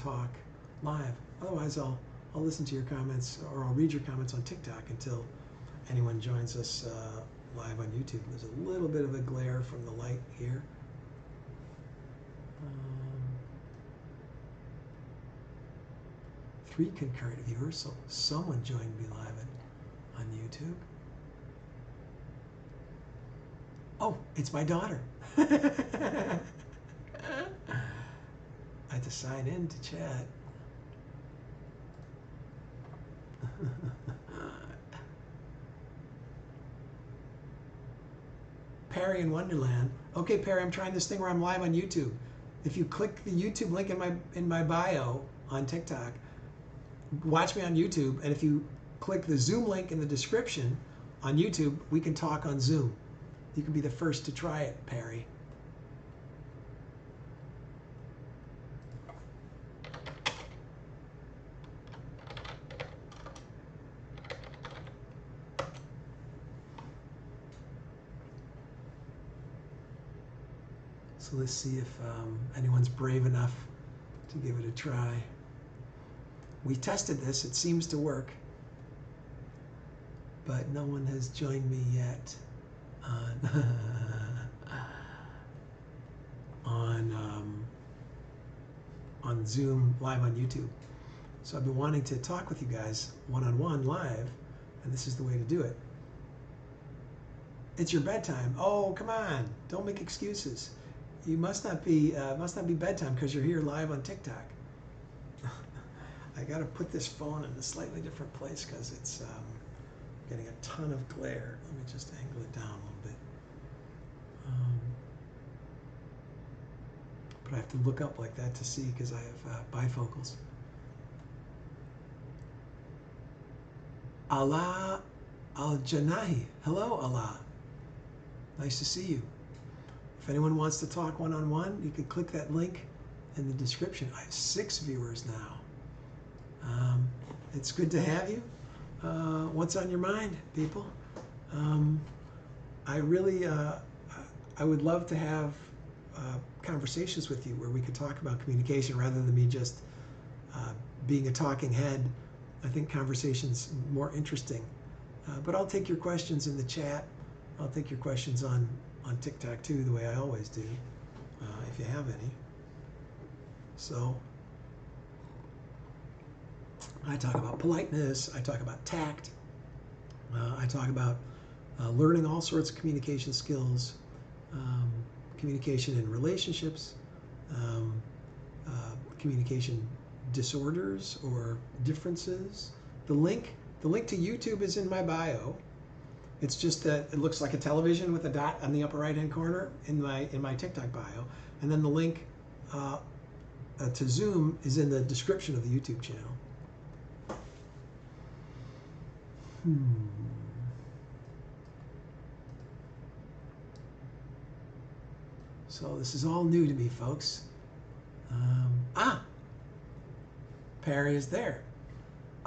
talk live. Otherwise, I'll listen to your comments, or I'll read your comments on TikTok until anyone joins us live on YouTube. There's a little bit of a glare from the light here. 3 concurrent viewers, so someone joined me live on YouTube. Oh, it's my daughter. I had to sign in to chat. Perry in Wonderland. Okay, Perry, I'm trying this thing where I'm live on YouTube. If you click the YouTube link in my bio on TikTok, watch me on YouTube, and if you click the Zoom link in the description on YouTube, we can talk on Zoom. You can be the first to try it, Perry. So let's see if anyone's brave enough to give it a try. We tested this, it seems to work, but no one has joined me yet on Zoom live on YouTube. So I've been wanting to talk with you guys one-on-one live, and this is the way to do it. It's your bedtime. Oh, come on, don't make excuses. You must not be bedtime because you're here live on TikTok. I got to put this phone in a slightly different place because it's getting a ton of glare. Let me just angle it down a little bit. But I have to look up like that to see because I have bifocals. Allah Al-Janahi. Hello, Allah. Nice to see you. If anyone wants to talk one-on-one, you can click that link in the description. I have 6 viewers now. It's good to have you. What's on your mind, people? I really, I would love to have conversations with you where we could talk about communication rather than me just being a talking head. I think conversation's more interesting. But I'll take your questions in the chat. I'll take your questions on TikTok too, the way I always do, if you have any. So I talk about politeness, I talk about tact, I talk about learning all sorts of communication skills, communication in relationships, communication disorders or differences. The link to YouTube is in my bio. It's just that it looks like a television with a dot on the upper right-hand corner in my TikTok bio, and then the link to Zoom is in the description of the YouTube channel. So this is all new to me, folks. Perry is there.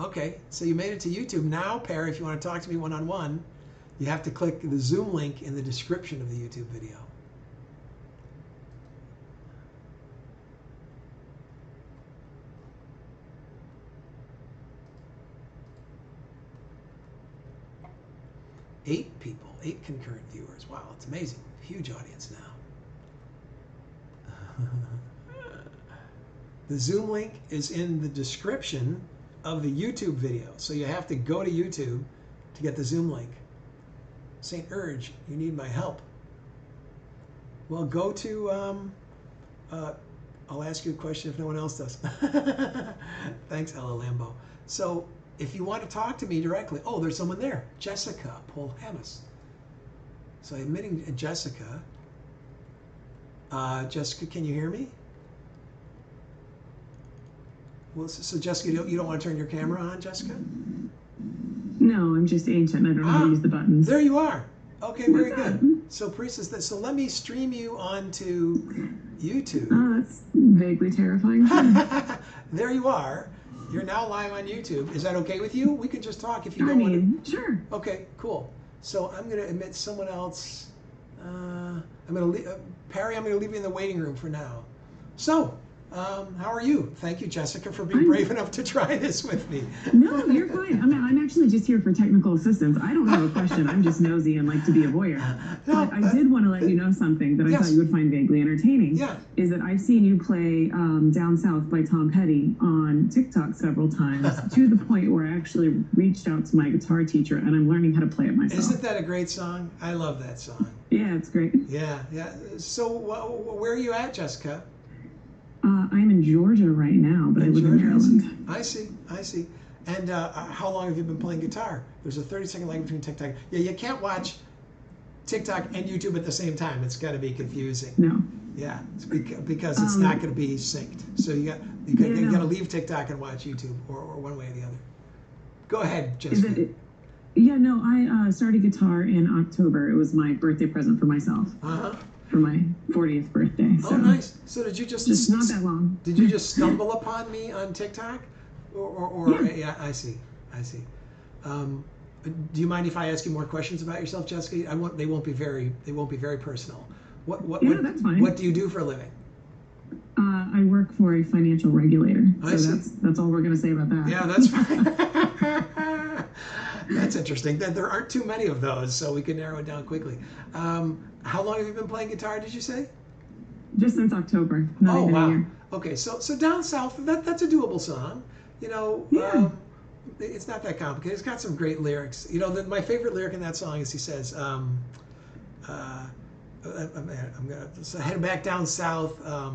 Okay, so you made it to YouTube. Now, Perry, if you want to talk to me one-on-one, you have to click the Zoom link in the description of the YouTube video. Eight people, 8 concurrent viewers. Wow, it's amazing. Huge audience now. The Zoom link is in the description of the YouTube video. So you have to go to YouTube to get the Zoom link. St. Urge, you need my help. Well, go to, I'll ask you a question if no one else does. Thanks, Ella Lambo. So if you want to talk to me directly, oh, there's someone there, Jessica Polhamus. So I'm admitting Jessica. Jessica, can you hear me? Well, so Jessica, you don't want to turn your camera on, Jessica? No, I'm just ancient. I don't know how to use the buttons. There you are. Okay, very good. So Priestess, so let me stream you onto YouTube. Oh, that's vaguely terrifying. There you are. You're now live on YouTube. Is that okay with you? We can just talk if you don't want to. Sure. Okay, cool. So I'm going to admit someone else. I'm going to Perry, I'm going to leave you in the waiting room for now. So, How are you? Thank you, Jessica, for being brave enough to try this with me. No, you're fine. I'm actually just here for technical assistance. I don't have a question. I'm just nosy and like to be a voyeur. No, But I did want to let you know something that I thought you would find vaguely entertaining. Yeah. Is that I've seen you play Down South by Tom Petty on TikTok several times to the point where I actually reached out to my guitar teacher and I'm learning how to play it myself. Isn't that a great song? I love that song. Yeah, it's great. Yeah. So where are you at, Jessica? I'm in Georgia right now, but I live in Maryland. I see. And how long have you been playing guitar? There's a 30-second lag between TikTok. Yeah, you can't watch TikTok and YouTube at the same time. It's got to be confusing. No. Yeah, it's because it's not going to be synced. So you got to leave TikTok and watch YouTube, or one way or the other. Go ahead, Jessica. I started guitar in October. It was my birthday present for myself. For my 40th birthday. So. Oh, nice. So did you just not that long. Did you just stumble upon me on TikTok? Yeah, I see. Do you mind if I ask you more questions about yourself, Jessica? They won't be very personal. That's fine. What do you do for a living? I work for a financial regulator. I see. That's all we're going to say about that. Yeah, that's fine. That's interesting. There aren't too many of those, so we can narrow it down quickly. How long have you been playing guitar, did you say? Just since October. Not even a year. Okay, so Down South, that's a doable song. It's not that complicated. It's got some great lyrics. My favorite lyric in that song is he says, I'm heading back down south, at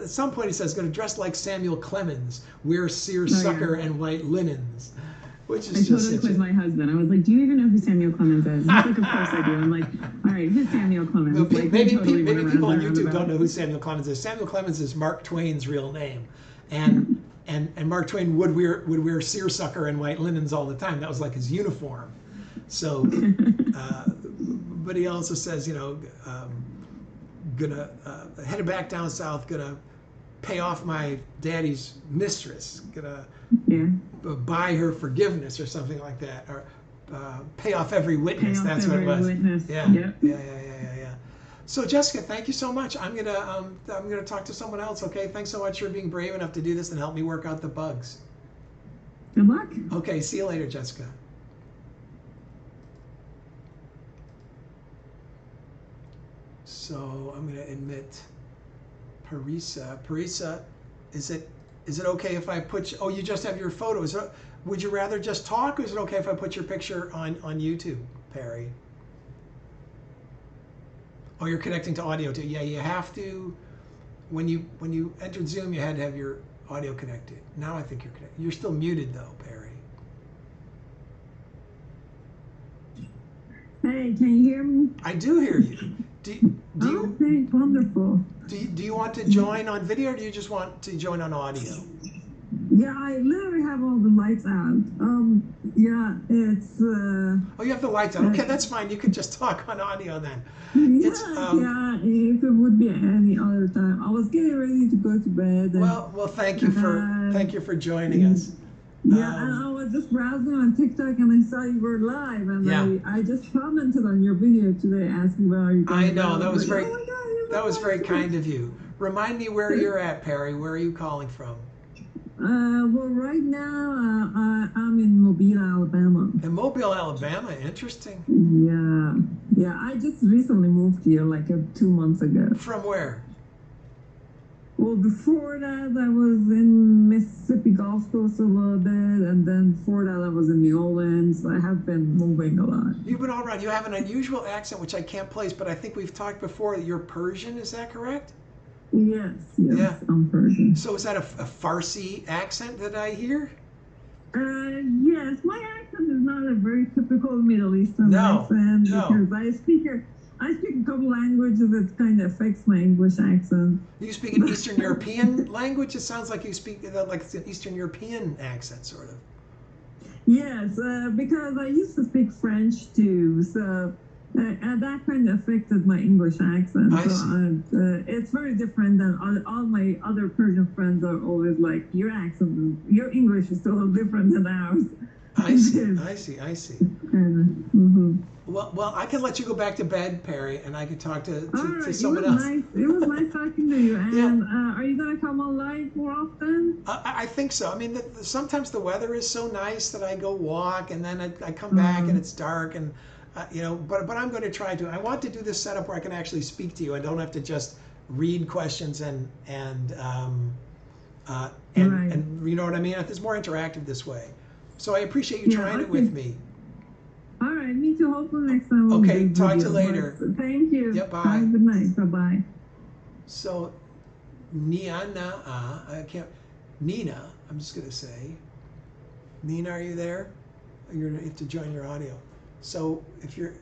some point he says, gonna dress like Samuel Clemens, wear seersucker and white linens. Which is I totally quizzed my husband. I was like, do you even know who Samuel Clemens is? He's like, of course I do. I'm like, all right, who's Samuel Clemens? Maybe people on YouTube don't know who Samuel Clemens is. Samuel Clemens is Mark Twain's real name. And Mark Twain would wear seersucker and white linens all the time. That was like his uniform. So, but he also says, gonna headed back down south, gonna pay off my daddy's mistress, gonna buy her forgiveness or something like that, or pay off every witness. That's what it was. Yeah. So Jessica, thank you so much. I'm gonna talk to someone else. Okay, thanks so much for being brave enough to do this and help me work out the bugs. Good luck. Okay, see you later, Jessica. So I'm gonna admit Parisa. Parisa, is it okay if I put you, you just have your photo. Would you rather just talk, or is it okay if I put your picture on YouTube, Perry? Oh, you're connecting to audio too. Yeah, you have to. When you entered Zoom, you had to have your audio connected. Now I think you're connected. You're still muted though, Perry. Hey, can you hear me? I do hear you. Okay, wonderful. Do you want to join on video, or do you just want to join on audio? Yeah, I literally have all the lights out. It's. Oh, you have the lights on. Okay, that's fine. You could just talk on audio then. Yeah, if it would be any other time. I was getting ready to go to bed. Well, thank you for joining us. Yeah, and I was just browsing on TikTok and I saw you were live, and I just commented on your video today asking where are you going. I know, that was very kind of you. Remind me where you're at, Perry. Where are you calling from? Well, right now I'm in Mobile, Alabama. In Mobile, Alabama, interesting. Yeah. I just recently moved here, like 2 months ago. From where? Well, before that, I was in Mississippi Gulf Coast a little bit, and then before that, I was in New Orleans. I have been moving a lot. You've been all around. You have an unusual accent, which I can't place, but I think we've talked before that you're Persian. Is that correct? Yes, Yeah. I'm Persian. So is that a Farsi accent that I hear? Yes, my accent is not a very typical Middle Eastern accent because I speak a couple languages that kind of affects my English accent. You speak an Eastern European language? It sounds like you speak like an Eastern European accent, sort of. Yes, because I used to speak French too, so and that kind of affected my English accent. It's very different than all my other Persian friends are always like, your English is so different than ours. I see. I see. I see. Mm-hmm. Well, I can let you go back to bed, Perry, and I can talk to Right. someone else. Nice. It was nice talking to you. And Yeah. Are you gonna come on live more often? I think so. I mean, sometimes the weather is so nice that I go walk, and then I come back and it's dark, and But I'm going to try to. I want to do this setup where I can actually speak to you. I don't have to just read questions and you know what I mean. It's more interactive this way. So I appreciate you trying it with me. All right, me too. Hopefully next time we'll Okay, do talk to video. you later. Thank you. Yep, bye. Have a good night. Bye-bye. So, Nina, Nina, I'm just going to say, Nina, are you there? You're going to have to join your audio. So if you're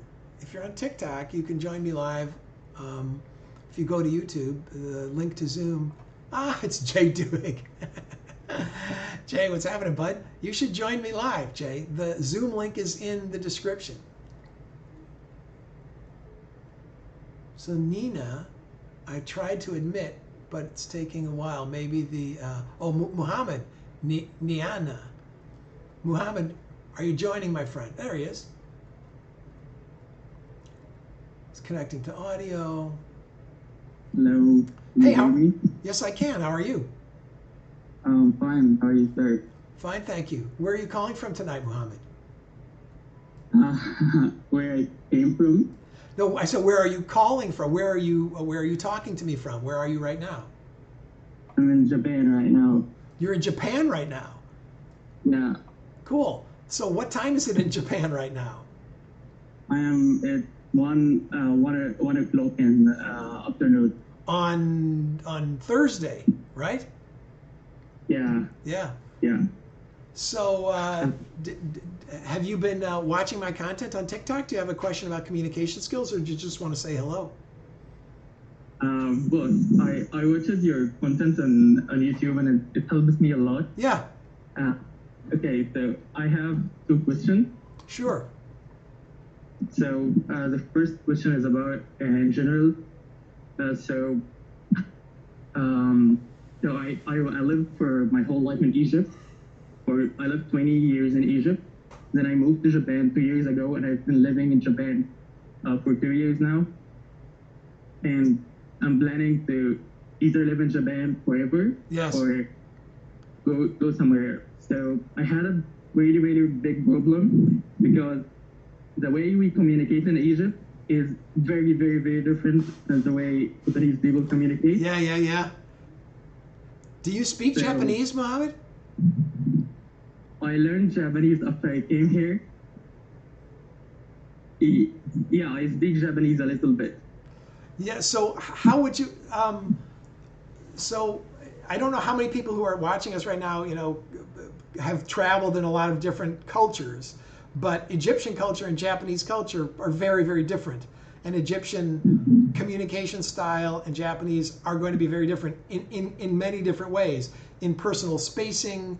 on TikTok, you can join me live. If you go to YouTube, the link to Zoom. It's Jay Duig. Jay, what's happening, bud? You should join me live, Jay. The Zoom link is in the description. So Nina, I tried to admit, but it's taking a while. Maybe the Muhammad, Niana. Muhammad, are you joining, my friend? There he is. It's connecting to audio. Hello. Hey, how? Yes, I can. How are you? Fine. How are you, sir? Fine, thank you. Where are you calling from tonight, Muhammad? Where I came from? No, I said, where are you calling from? Where are you talking to me from? Where are you right now? I'm in Japan right now. You're in Japan right now? Yeah. Cool. So what time is it in Japan right now? I am at 1 o'clock in the afternoon. On Thursday, right? Yeah. Yeah. Yeah. So have you been watching my content on TikTok? Do you have a question about communication skills, or do you just want to say hello? But I watched your content on YouTube, and it helps me a lot. Yeah. Okay, so I have 2 questions. Sure. So the first question is about in general. So I lived for my whole life in Egypt. I lived 20 years in Egypt. Then I moved to Japan 2 years ago, and I've been living in Japan for 2 years now. And I'm planning to either live in Japan forever, yes, or go somewhere. So I had a really, really big problem because the way we communicate in Egypt is very, very, very different than the way Japanese people communicate. Yeah. Do you speak Japanese, Mohammed? I learned Japanese after I came here. Yeah, I speak Japanese a little bit. Yeah, so how would you, so I don't know how many people who are watching us right now, have traveled in a lot of different cultures, but Egyptian culture and Japanese culture are very, very different. And Egyptian communication style and Japanese are going to be very different in many different ways. In personal spacing,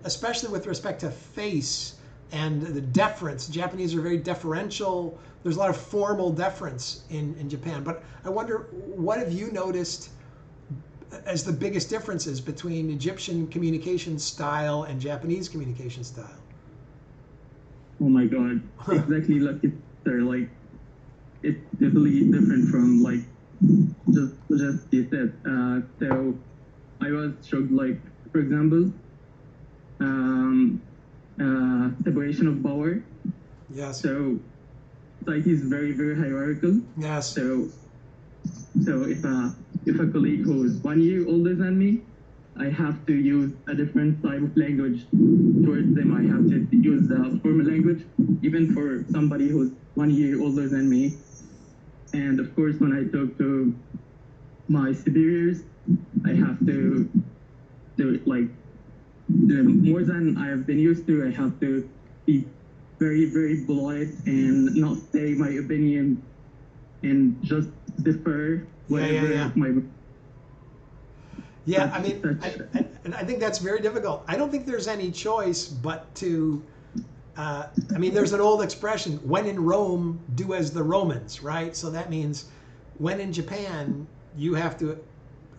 especially with respect to face and the deference. Japanese are very deferential. There's a lot of formal deference in Japan. But I wonder, what have you noticed as the biggest differences between Egyptian communication style and Japanese communication style? Oh my God, exactly like it's totally different from just you said. So I was shocked, for example, separation of power. Yes. So society is very, very hierarchical. Yes. So if a colleague who's 1 year older than me, I have to use a different type of language towards them. I have to use the formal language, even for somebody who's 1 year older than me. And of course, when I talk to my superiors, I have to do it more than I have been used to. I have to be very, very polite and not say my opinion and just defer whatever my... Yeah, I mean, I think that's very difficult. I don't think there's any choice but to, there's an old expression, when in Rome, do as the Romans, right? So that means when in Japan, you have to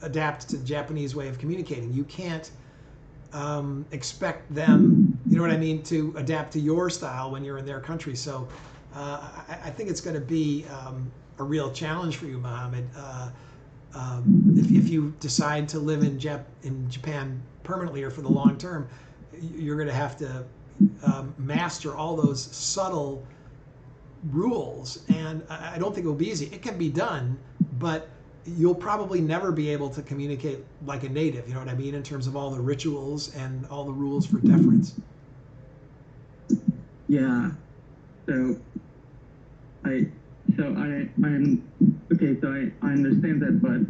adapt to the Japanese way of communicating. You can't expect them, you know what I mean, to adapt to your style when you're in their country. So I think it's going to be a real challenge for you, Mohammed. If you decide to live in Japan permanently or for the long term, you're going to have to master all those subtle rules, and I don't think it will be easy. It can be done, but you'll probably never be able to communicate like a native, you know what I mean, in terms of all the rituals and all the rules for deference. Yeah. So I'm okay. So I understand that, but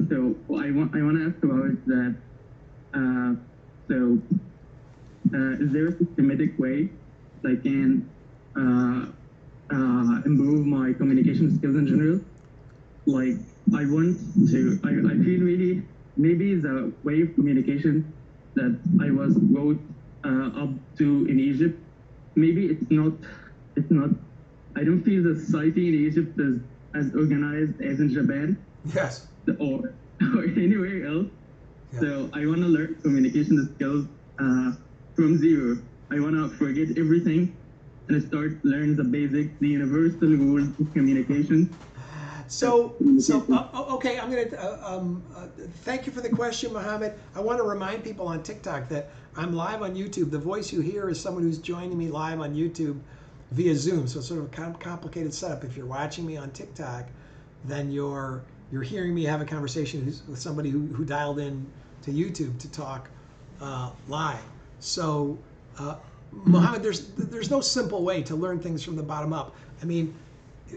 so I want to ask about that. Is there a systematic way that I can improve my communication skills in general? Like I feel really maybe the way of communication that I was brought up to in Egypt, maybe it's not, I don't feel the society in Egypt is as organized as in Japan. Yes. Or anywhere else. Yeah. So I want to learn communication skills from zero. I want to forget everything and start learning the basics, the universal rules of communication. So okay, I'm going to thank you for the question, Mohammed. I want to remind people on TikTok that I'm live on YouTube. The voice you hear is someone who's joining me live on YouTube via Zoom. So it's sort of a complicated setup. If you're watching me on TikTok, then you're hearing me have a conversation with somebody who dialed in to YouTube to talk live. So Mohammed, there's no simple way to learn things from the bottom up. I mean,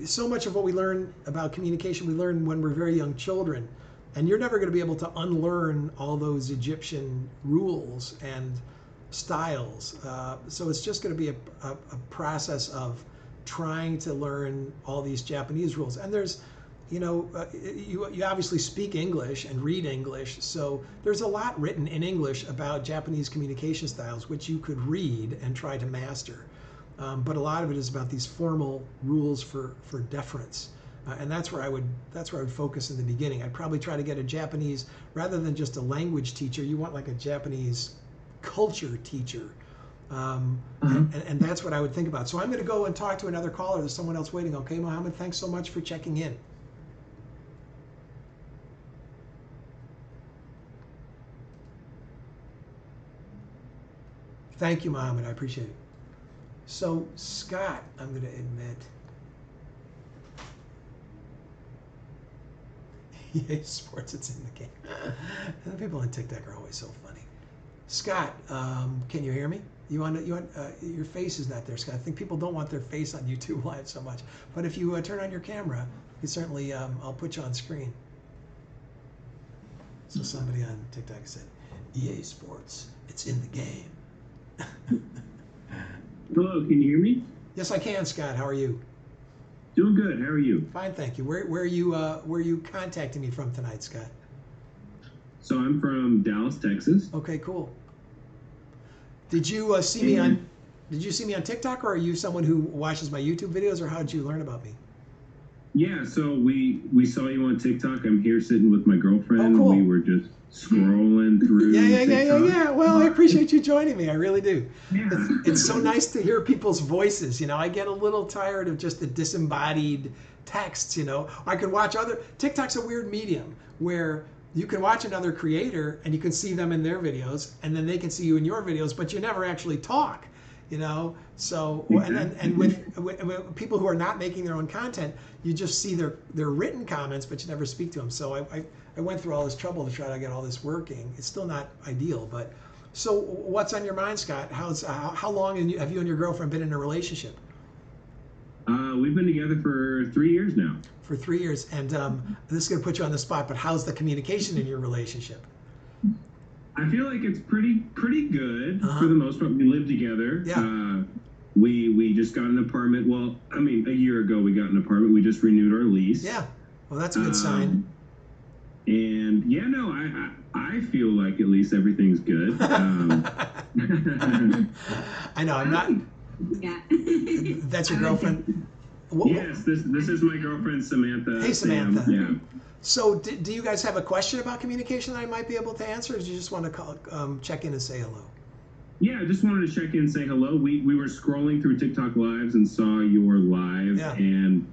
so much of what we learn about communication we learn when we're very young children, and you're never going to be able to unlearn all those Egyptian rules and styles. So it's just going to be a process of trying to learn all these Japanese rules. And there's, you obviously speak English and read English, so there's a lot written in English about Japanese communication styles which you could read and try to master. But a lot of it is about these formal rules for deference, and that's where I would focus in the beginning. I'd probably try to get a Japanese, rather than just a language teacher. You want like a Japanese culture teacher, and that's what I would think about. So I'm going to go and talk to another caller. There's someone else waiting. Okay, Mohammed, thanks so much for checking in. Thank you, Mohammed. I appreciate it. So, Scott, I'm going to admit, EA Sports, it's in the game. And the people on TikTok are always so funny. Scott, can you hear me? Your face is not there, Scott. I think people don't want their face on YouTube Live so much. But if you turn on your camera, you certainly, I'll put you on screen. So somebody on TikTok said, EA Sports, it's in the game. Hello, can you hear me? Yes, I can, Scott. How are you? Doing good. How are you? Fine, thank you. Where are you contacting me from tonight, Scott? So I'm from Dallas, Texas. Okay, cool. Did you see me on TikTok, or are you someone who watches my YouTube videos, or how did you learn about me? Yeah, so we saw you on TikTok. I'm here sitting with my girlfriend. Oh, cool. We were just scrolling through Yeah. Well, I appreciate you joining me. I really do. Yeah. It's so nice to hear people's voices. I get a little tired of just the disembodied texts. I could watch TikTok's a weird medium where you can watch another creator and you can see them in their videos, and then they can see you in your videos, but you never actually talk. So and with people who are not making their own content, you just see their written comments, but you never speak to them. So I went through all this trouble to try to get all this working. It's still not ideal, but so what's on your mind, Scott? How long have you and your girlfriend been in a relationship? We've been together for 3 years now. For 3 years, and this is going to put you on the spot, but how's the communication in your relationship? I feel like it's pretty good for the most part. We live together. Yeah. We just got an apartment. Well, I mean, a year ago we got an apartment. We just renewed our lease. Yeah. Well, that's a good sign. And yeah, no, I feel like at least everything's good. I know. I'm not. Yeah. That's your girlfriend. Yes, this is my girlfriend Samantha. Hey, Samantha. Sam, yeah. So, do you guys have a question about communication that I might be able to answer, or do you just want to check in and say hello? Yeah, I just wanted to check in and say hello. We were scrolling through TikTok lives and saw your live, Yeah. and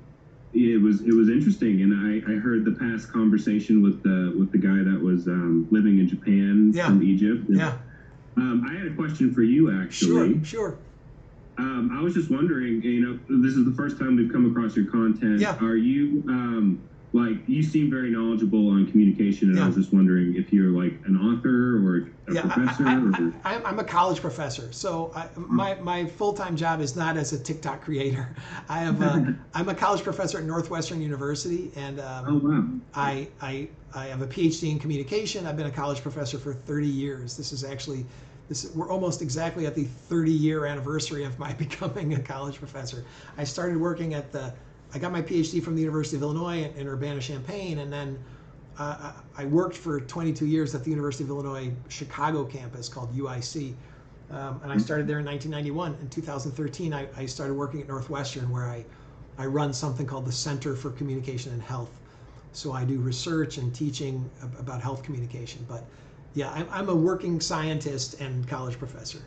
it was interesting. And I heard the past conversation with the guy that was living in Japan from Egypt. And, Yeah. I had a question for you, actually. Sure. I was just wondering, this is the first time we've come across your content. Yeah. Are you, you seem very knowledgeable on communication, and I was just wondering if you're like an author or a professor? I'm a college professor, so my full-time job is not as a TikTok creator. I'm a college professor at Northwestern University, and oh, wow. I have a PhD in communication. I've been a college professor for 30 years. We're almost exactly at the 30-year anniversary of my becoming a college professor. I started working I got my PhD from the University of Illinois in Urbana-Champaign, and then I worked for 22 years at the University of Illinois Chicago campus called UIC. And I started there in 1991. In 2013, I started working at Northwestern, where I run something called the Center for Communication and Health. So I do research and teaching about health communication. But yeah, I'm a working scientist and college professor.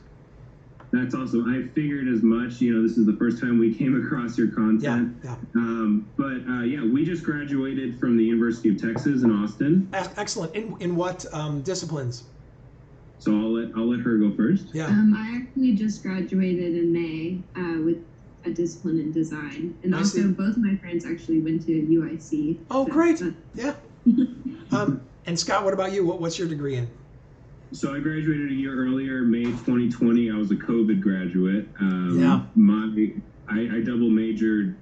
That's awesome. I figured as much. This is the first time we came across your content. Yeah. We just graduated from the University of Texas in Austin. Excellent. In what disciplines? So I'll let her go first. Yeah. I actually just graduated in May with a discipline in design, and also both of my friends actually went to UIC. Oh, so great. Yeah. And Scott, what about you? What's your degree in? So I graduated a year earlier, May 2020. I was a COVID graduate. I double majored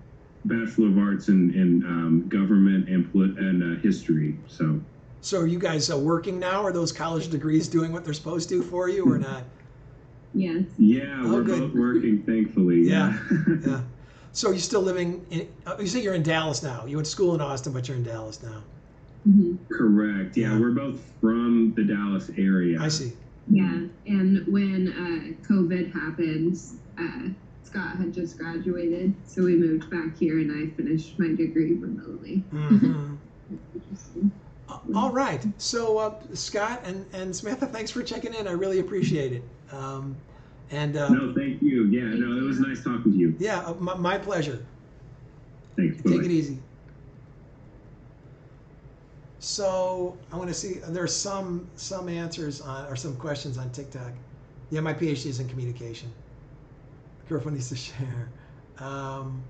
Bachelor of Arts in government and history. So are you guys working now? Are those college degrees doing what they're supposed to for you or not? Yes. Yeah, we're both working, thankfully. Yeah. Yeah. So you're still living in, you say you're in Dallas now. You went to school in Austin, but you're in Dallas now. Mm-hmm. Correct. Yeah, we're both from the Dallas area. I see. Yeah, and when COVID happened, Scott had just graduated, so we moved back here, and I finished my degree remotely. Mm-hmm. All right. So Scott and Samantha, thanks for checking in. I really appreciate it. No, thank you. Yeah, it was nice talking to you. Yeah, my pleasure. Thanks. Take it easy. So I want to see. There's some answers or some questions on TikTok. Yeah, my PhD is in communication. Girlfriend needs to share. Am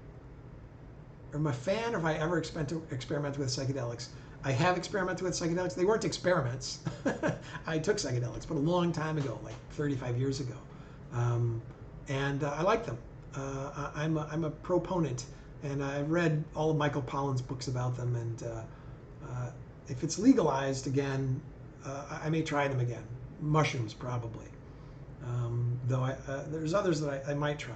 I a fan, or have I ever experimented with psychedelics? I have experimented with psychedelics. They weren't experiments. I took psychedelics, but a long time ago, like 35 years ago, and I like them. I'm a proponent, and I've read all of Michael Pollan's books about them, and if it's legalized again, I may try them again. Mushrooms, probably. Though there's others that I might try.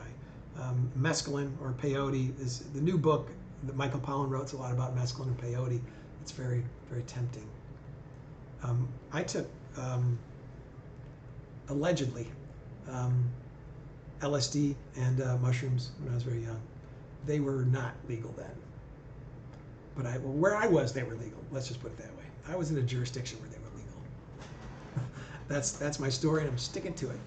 Mescaline or peyote is the new book that Michael Pollan wrote. It's a lot about mescaline and peyote. It's very, very tempting. I took, allegedly, LSD and mushrooms when I was very young. They were not legal then. But where I was, they were legal. Let's just put it that way. I was in a jurisdiction where they were legal. That's my story, and I'm sticking to it.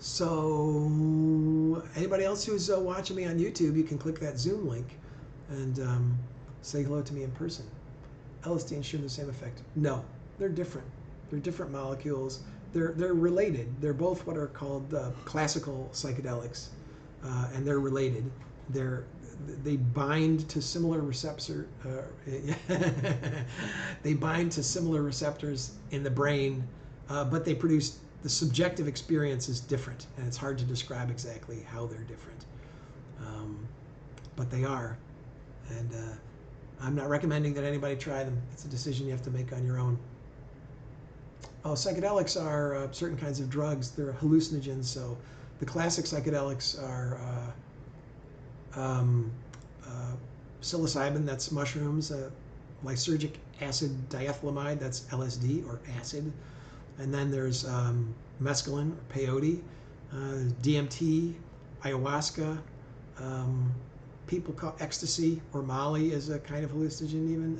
So anybody else who's watching me on YouTube, you can click that Zoom link and say hello to me in person. LSD and shroom the same effect? No, they're different. They're different molecules. They're related. They're both what are called classical psychedelics, and they're related. They bind to similar they bind to similar receptors in the brain, but they produce the subjective experience is different, and it's hard to describe exactly how they're different. But they are, and I'm not recommending that anybody try them. It's a decision you have to make on your own. Oh, psychedelics are certain kinds of drugs. They're hallucinogens. So the classic psychedelics are psilocybin, that's mushrooms, lysergic acid diethylamide, that's LSD or acid. And then there's mescaline or peyote, DMT, ayahuasca. People call ecstasy or Molly is a kind of hallucinogen even.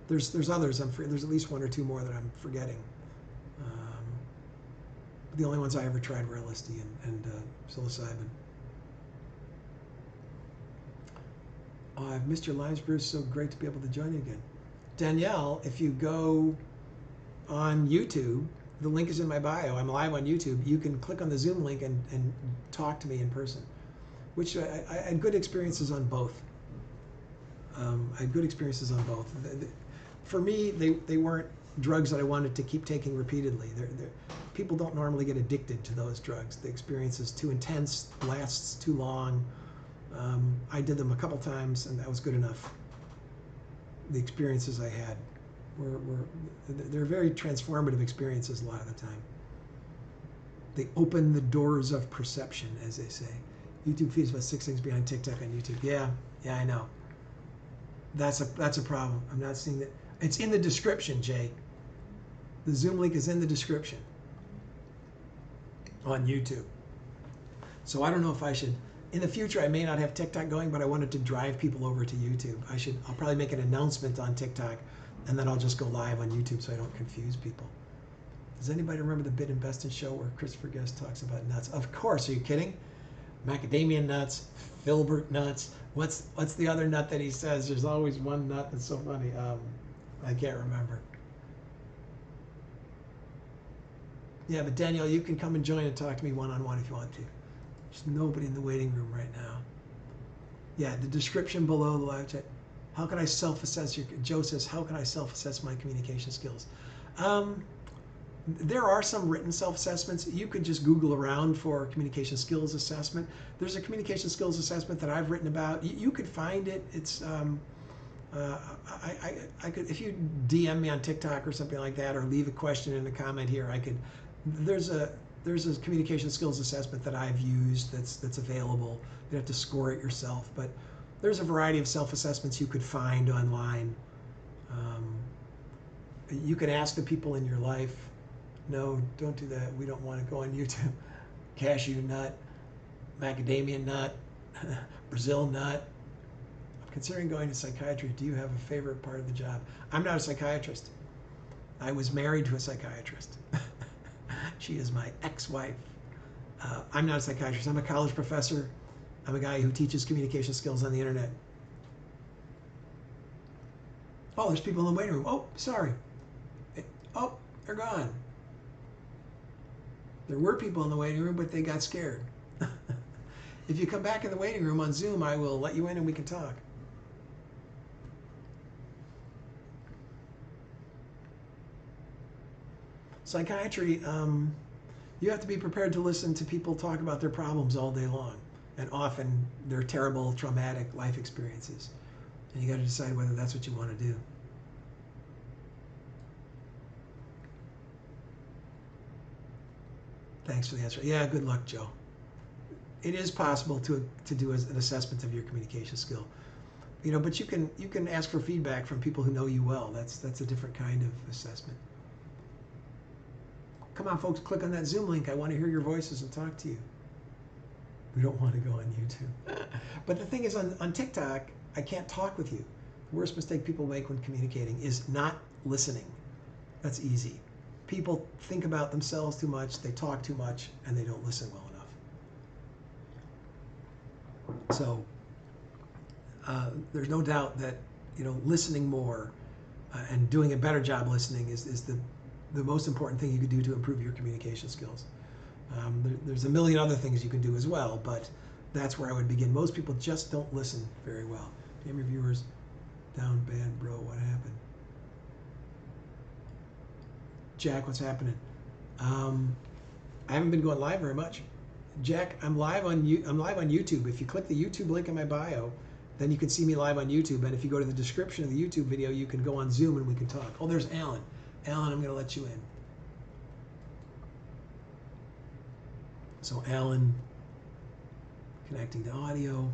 There's others. There's at least one or two more that I'm forgetting. The only ones I ever tried were LSD and psilocybin. Oh, I've missed your lives, Bruce. So great to be able to join you again. Danielle, if you go on YouTube, the link is in my bio. I'm live on YouTube. You can click on the Zoom link and talk to me in person, which I had good experiences on both. I had good experiences on both. For me, they weren't drugs that I wanted to keep taking repeatedly. People don't normally get addicted to those drugs. The experience is too intense, lasts too long. I did them a couple times, and that was good enough. The experiences I had they're very transformative experiences a lot of the time. They open the doors of perception, as they say. YouTube feeds about 6 things behind TikTok on YouTube. Yeah, I know. That's a problem. I'm not seeing that. It's in the description, Jay. The Zoom link is in the description on YouTube. So I don't know if I should. In the future, I may not have TikTok going, but I wanted to drive people over to YouTube. I'll probably make an announcement on TikTok, and then I'll just go live on YouTube so I don't confuse people. Does anybody remember the Bit and Beston show where Christopher Guest talks about nuts? Of course. Are you kidding? Macadamia nuts, filbert nuts. What's the other nut that he says? There's always one nut that's so funny. I can't remember. Yeah, but Danielle, you can come and join and talk to me one-on-one if you want to. There's nobody in the waiting room right now. Yeah, the description below the live chat. How can I self-assess Joe says, how can I self-assess my communication skills? There are some written self-assessments. You could just Google around for communication skills assessment. There's a communication skills assessment that I've written about. You could find it. It's I could, if you DM me on TikTok or something like that, or leave a question in a comment here, I could. There's a communication skills assessment that I've used that's available. You have to score it yourself, but there's a variety of self-assessments you could find online. You can ask the people in your life. No, don't do that. We don't want to go on YouTube. Cashew nut, macadamia nut, Brazil nut. I'm considering going to psychiatry. Do you have a favorite part of the job? I'm not a psychiatrist. I was married to a psychiatrist. She is my ex-wife. I'm not a psychiatrist. I'm a college professor. I'm a guy who teaches communication skills on the internet. Oh, there's people in the waiting room. Oh, sorry. Oh, they're gone. There were people in the waiting room, but they got scared. If you come back in the waiting room on Zoom, I will let you in and we can talk. Psychiatry, you have to be prepared to listen to people talk about their problems all day long, and often they're terrible, traumatic life experiences. And you got to decide whether that's what you want to do. Thanks for the answer. Yeah, good luck, Joe. It is possible to do an assessment of your communication skill, but you can ask for feedback from people who know you well. That's a different kind of assessment. Come on, folks, click on that Zoom link. I want to hear your voices and talk to you. We don't want to go on YouTube. But the thing is, on TikTok, I can't talk with you. The worst mistake people make when communicating is not listening. That's easy. People think about themselves too much, they talk too much, and they don't listen well enough. So there's no doubt that listening more and doing a better job listening is the most important thing you could do to improve your communication skills. There's a million other things you can do as well, but that's where I would begin. Most people just don't listen very well. Game reviewers down bad, bro. What happened? Jack, what's happening? I haven't been going live very much. Jack, I'm live on YouTube. If you click the YouTube link in my bio, then you can see me live on YouTube. And if you go to the description of the YouTube video, you can go on Zoom and we can talk. Oh, there's Alan. Alan, I'm going to let you in. So Alan, connecting to audio.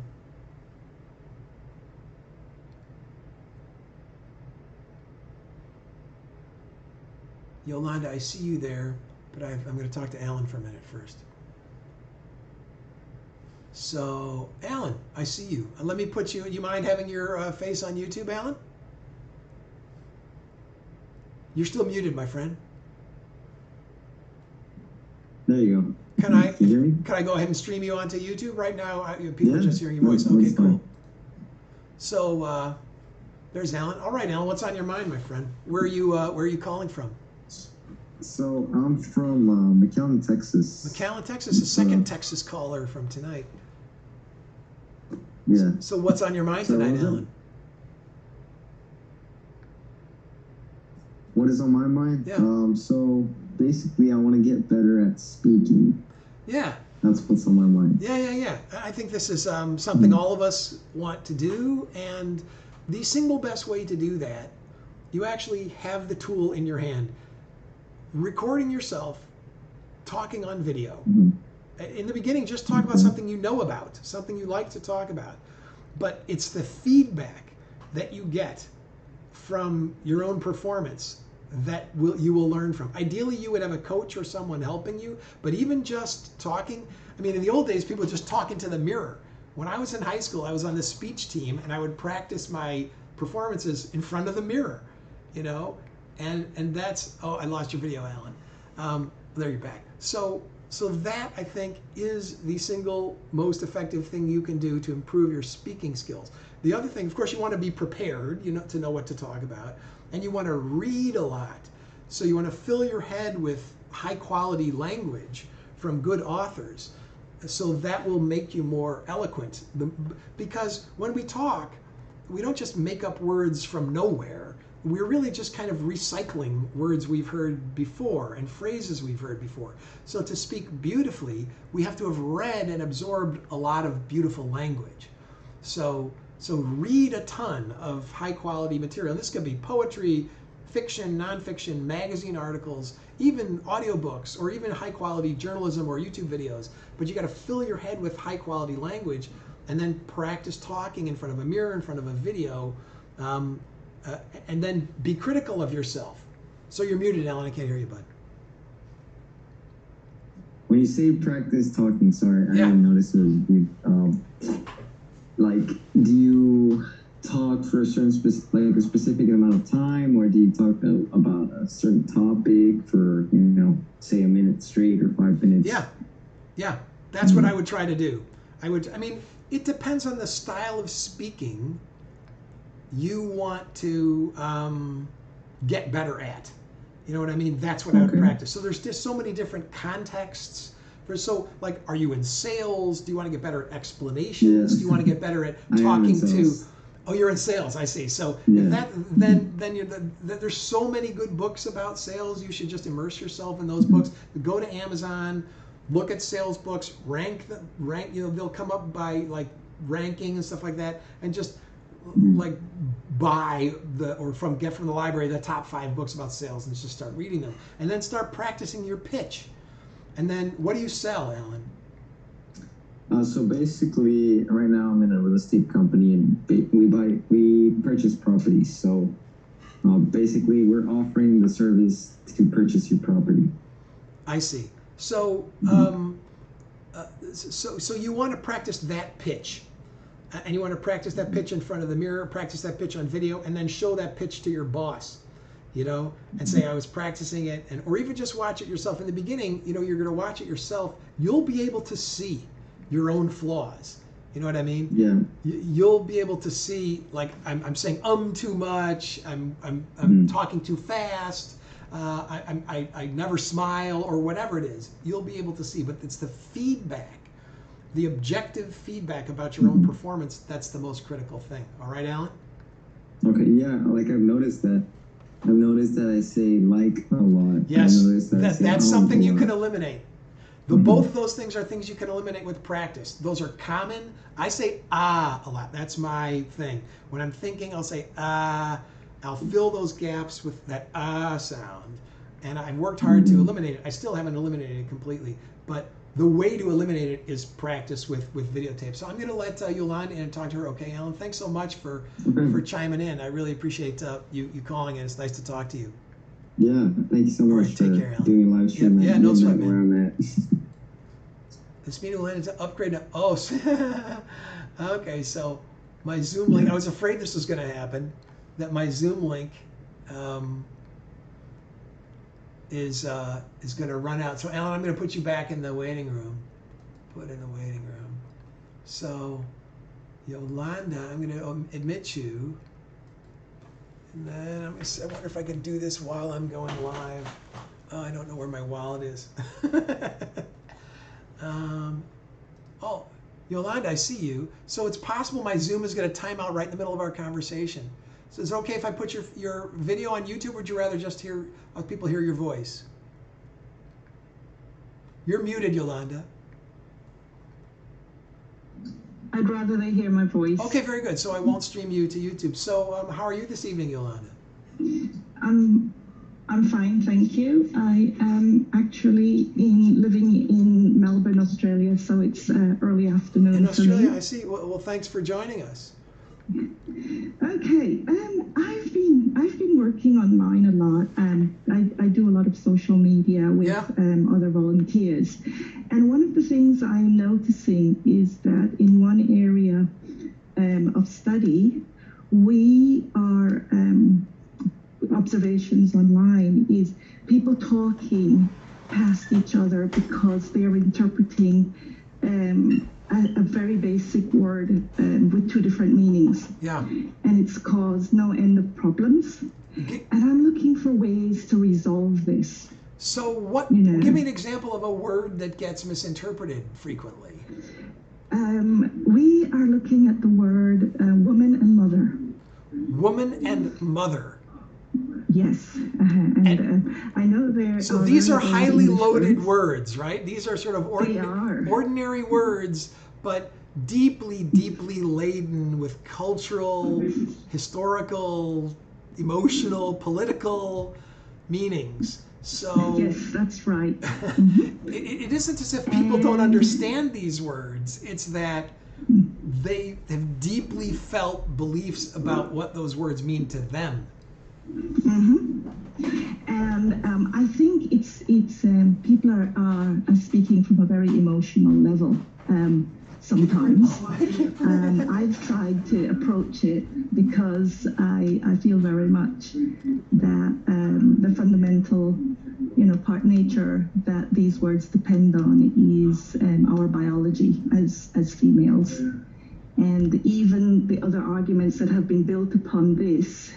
Yolanda, I see you there, but I'm going to talk to Alan for a minute first. So, Alan, I see you. Let me put you. You mind having your face on YouTube, Alan? You're still muted, my friend. There you go. Can I Can you hear me? can I go ahead and stream you onto YouTube right now? People are just hearing your voice. Okay, cool. So there's Alan. All right, Alan, what's on your mind, my friend? Where are you calling from? So I'm from McAllen, Texas. McAllen, Texas. The second Texas caller from tonight. Yeah. So what's on your mind tonight, Alan? What is on my mind? Yeah. So basically, I want to get better at speaking. Yeah. That's what's on my mind. Yeah. I think this is something all of us want to do, and the single best way to do that, you actually have the tool in your hand. Recording yourself, talking on video. Mm-hmm. In the beginning, just talk about something you know about, something you like to talk about. But it's the feedback that you get from your own performance that you will learn from. Ideally, you would have a coach or someone helping you, but even just talking, I mean, in the old days, people would just talk into the mirror. When I was in high school, I was on the speech team, and I would practice my performances in front of the mirror, you know, and that's, oh, I lost your video, Alan. There, you're back. So that, I think, is the single most effective thing you can do to improve your speaking skills. The other thing, of course, you want to be prepared, to know what to talk about, and you want to read a lot. So you want to fill your head with high quality language from good authors. So that will make you more eloquent. Because when we talk, we don't just make up words from nowhere. We're really just kind of recycling words we've heard before and phrases we've heard before. So to speak beautifully, we have to have read and absorbed a lot of beautiful language. So read a ton of high quality material. This could be poetry, fiction, nonfiction, magazine articles, even audiobooks, or even high quality journalism or YouTube videos. But you got to fill your head with high quality language and then practice talking in front of a mirror, in front of a video, and then be critical of yourself. So you're muted, Alan. I can't hear you, bud. When you say practice talking, sorry, I didn't notice it was like, do you talk for a certain a specific amount of time, or do you talk about a certain topic for, say a minute straight or 5 minutes? Yeah. That's what I would try to do. I mean, it depends on the style of speaking you want to get better at. You know what I mean? That's what I would practice. So there's just so many different contexts. So, like, are you in sales? Do you want to get better at explanations? Do you want to get better at talking to? Oh, you're in sales. I see. So then there's so many good books about sales. You should just immerse yourself in those books. Go to Amazon, look at sales books, rank. They'll come up by like ranking and stuff like that, and just like buy get from the library the top 5 books about sales and just start reading them, and then start practicing your pitch. And then what do you sell, Alan? So basically, right now I'm in a real estate company, and we purchase properties. So basically, we're offering the service to purchase your property. I see. So so you want to practice that pitch. And you want to practice that pitch in front of the mirror, practice that pitch on video, and then show that pitch to your boss, and say, I was practicing it, or even just watch it yourself. In the beginning, you're going to watch it yourself. You'll be able to see your own flaws. You know what I mean? Yeah. You'll be able to see, like, I'm saying too much. I'm talking too fast. I never smile, or whatever it is. You'll be able to see, but it's the feedback. The objective feedback about your own performance, that's the most critical thing. All right, Alan? Okay, yeah, like I've noticed that I say like a lot. Yes, that's something you can eliminate. Both of those things are things you can eliminate with practice. Those are common. I say a lot. That's my thing. When I'm thinking, I'll say I'll fill those gaps with that sound. And I've worked hard to eliminate it. I still haven't eliminated it completely, but the way to eliminate it is practice with videotape. So I'm going to let Yolanda in and talk to her. Okay, Alan, thanks so much for chiming in. I really appreciate you calling in. It's nice to talk to you. Yeah, thank you so much for doing a live stream. Yeah, no sweat, man. Where I'm at. This meeting will end to upgrade to, okay, so my Zoom link, I was afraid this was going to happen, that my Zoom link is going to run out. So Ellen, I'm going to put you back in the waiting room. Put in the waiting room. So Yolanda, I'm going to admit you. And then I wonder if I can do this while I'm going live. Oh, I don't know where my wallet is. Oh, Yolanda, I see you. So it's possible my Zoom is going to time out right in the middle of our conversation. So is it okay if I put your video on YouTube, or would you rather just hear people hear your voice? You're muted, Yolanda. I'd rather they hear my voice. Okay, very good. So I won't stream you to YouTube. So how are you this evening, Yolanda? I'm fine, thank you. I am actually living in Melbourne, Australia, so it's early afternoon in Australia, for me. I see. Well, thanks for joining us. Okay, I've been working online a lot. I do a lot of social media with other volunteers, and one of the things I'm noticing is that in one area of study, we are observations online is people talking past each other because they're interpreting a very basic word with two different meanings. Yeah. And it's caused no end of problems. And I'm looking for ways to resolve this. So what, give me an example of a word that gets misinterpreted frequently. We are looking at the word woman and mother. Woman and mother. Yes, and I know there. So these are highly loaded words, right? These are sort of ordinary words, but deeply, deeply laden with cultural, historical, emotional, political meanings. So yes, that's right. It isn't as if people don't understand these words. It's that they have deeply felt beliefs about what those words mean to them. And I think it's people are speaking from a very emotional level sometimes. I've tried to approach it because I feel very much that the fundamental part nature that these words depend on is our biology as females. And even the other arguments that have been built upon this